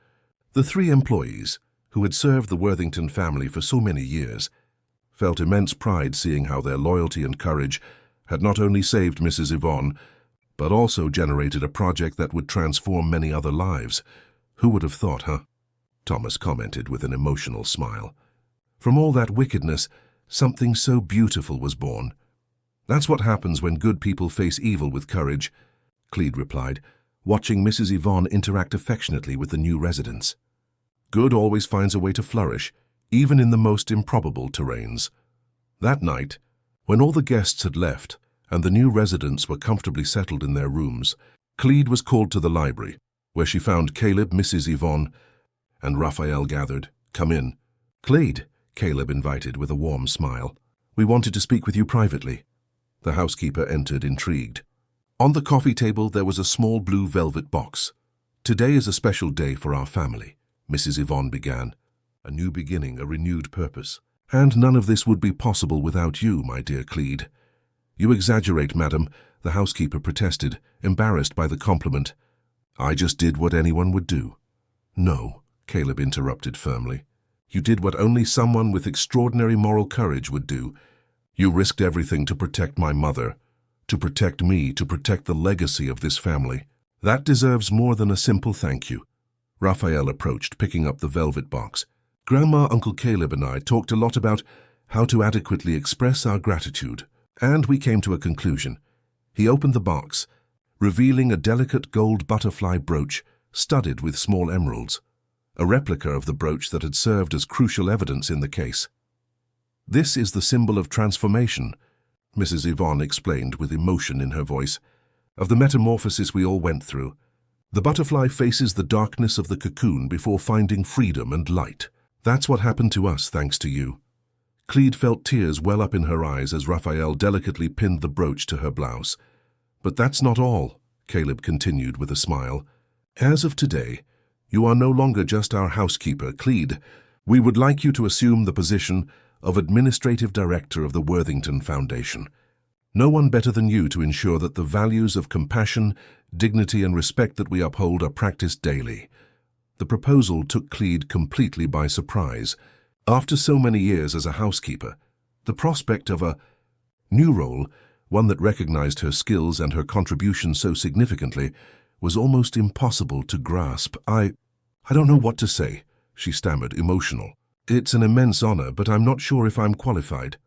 The 3 employees, who had served the Worthington family for so many years, felt immense pride seeing how their loyalty and courage had not only saved Mrs. Yvonne, but also generated a project that would transform many other lives. "Who would have thought, huh?" Thomas commented with an emotional smile. "From all that wickedness, something so beautiful was born." "That's what happens when good people face evil with courage," Cleed replied, watching Mrs. Yvonne interact affectionately with the new residents. "Good always finds a way to flourish, even in the most improbable terrains." That night, when all the guests had left and the new residents were comfortably settled in their rooms, Cleed was called to the library, where she found Caleb, Mrs. Yvonne, and Raphael gathered. "Come in." "Cleed," Caleb invited with a warm smile. "We wanted to speak with you privately." The housekeeper entered, intrigued. On the coffee table there was a small blue velvet box. "Today is a special day for our family," Mrs. Yvonne began. "A new beginning, a renewed purpose. And none of this would be possible without you, my dear Cleed." "You exaggerate, madam," the housekeeper protested, embarrassed by the compliment. "I just did what anyone would do." "No," Caleb interrupted firmly. "You did what only someone with extraordinary moral courage would do. You risked everything to protect my mother, to protect me, to protect the legacy of this family. That deserves more than a simple thank you." Raphael approached, picking up the velvet box. "Grandma, Uncle Caleb and I talked a lot about how to adequately express our gratitude, and we came to a conclusion." He opened the box, revealing a delicate gold butterfly brooch studded with small emeralds, a replica of the brooch that had served as crucial evidence in the case. "This is the symbol of transformation," Mrs. Yvonne explained with emotion in her voice, "of the metamorphosis we all went through. The butterfly faces the darkness of the cocoon before finding freedom and light. That's what happened to us thanks to you." Cleed felt tears well up in her eyes as Raphael delicately pinned the brooch to her blouse. "But that's not all," Caleb continued with a smile. "As of today, you are no longer just our housekeeper, Cleed. We would like you to assume the position of Administrative Director of the Worthington Foundation. No one better than you to ensure that the values of compassion, dignity and respect that we uphold are practiced daily." The proposal took Cleed completely by surprise. After so many years as a housekeeper, the prospect of a new role, one that recognized her skills and her contribution so significantly, was almost impossible to grasp. I don't know what to say, she stammered, emotional. It's an immense honor, but I'm not sure if I'm qualified.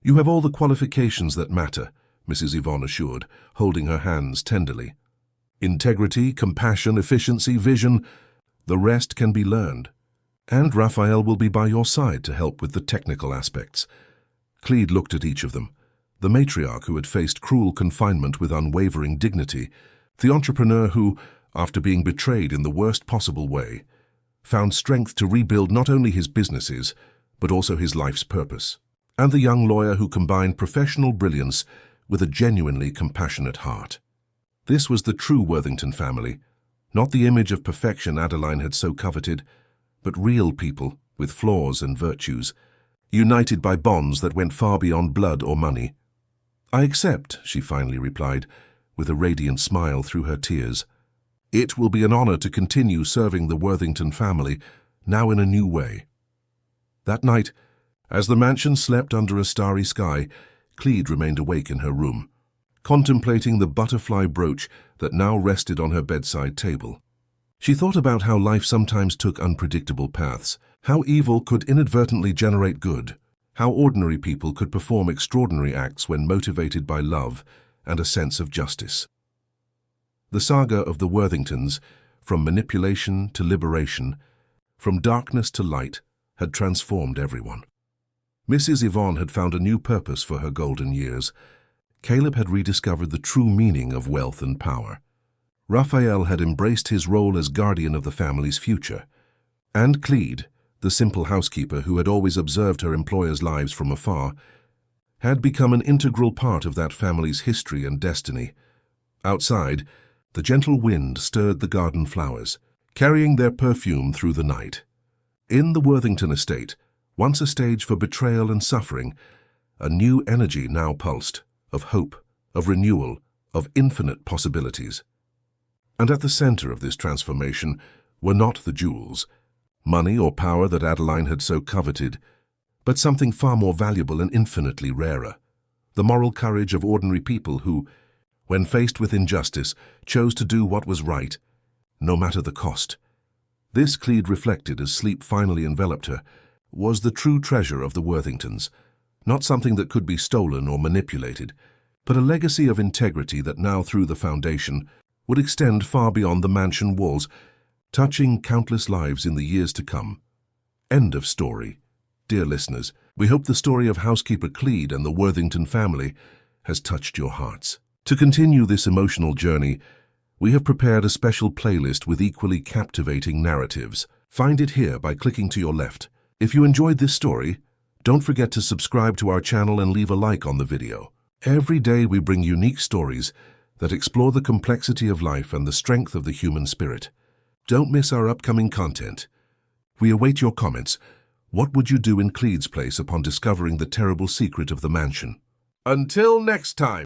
You have all the qualifications that matter, Mrs. Yvonne assured, holding her hands tenderly. Integrity, compassion, efficiency, vision, the rest can be learned. And Raphael will be by your side to help with the technical aspects. Clede looked at each of them. The matriarch who had faced cruel confinement with unwavering dignity, the entrepreneur who, after being betrayed in the worst possible way, found strength to rebuild not only his businesses, but also his life's purpose, and the young lawyer who combined professional brilliance with a genuinely compassionate heart. This was the true Worthington family, not the image of perfection Adeline had so coveted, but real people with flaws and virtues, united by bonds that went far beyond blood or money. I accept, she finally replied, with a radiant smile through her tears. It will be an honor to continue serving the Worthington family, now in a new way. That night, as the mansion slept under a starry sky, Clede remained awake in her room, contemplating the butterfly brooch that now rested on her bedside table. She thought about how life sometimes took unpredictable paths, how evil could inadvertently generate good, how ordinary people could perform extraordinary acts when motivated by love and a sense of justice. The saga of the Worthingtons, from manipulation to liberation, from darkness to light, had transformed everyone. Mrs. Yvonne had found a new purpose for her golden years. Caleb had rediscovered the true meaning of wealth and power. Raphael had embraced his role as guardian of the family's future. And Clede, the simple housekeeper who had always observed her employers' lives from afar, had become an integral part of that family's history and destiny. Outside, the gentle wind stirred the garden flowers, carrying their perfume through the night. In the Worthington estate, once a stage for betrayal and suffering, a new energy now pulsed, of hope, of renewal, of infinite possibilities. And at the center of this transformation were not the jewels, money or power that Adeline had so coveted, but something far more valuable and infinitely rarer, the moral courage of ordinary people who, when faced with injustice, chose to do what was right, no matter the cost. This, Clede reflected as sleep finally enveloped her, was the true treasure of the Worthingtons, not something that could be stolen or manipulated, but a legacy of integrity that now, through the foundation, would extend far beyond the mansion walls, touching countless lives in the years to come. End of story. Dear listeners, we hope the story of housekeeper Clede and the Worthington family has touched your hearts. To continue this emotional journey, we have prepared a special playlist with equally captivating narratives. Find it here by clicking to your left. If you enjoyed this story, don't forget to subscribe to our channel and leave a like on the video. Every day we bring unique stories that explore the complexity of life and the strength of the human spirit. Don't miss our upcoming content. We await your comments. What would you do in Clede's place upon discovering the terrible secret of the mansion? Until next time.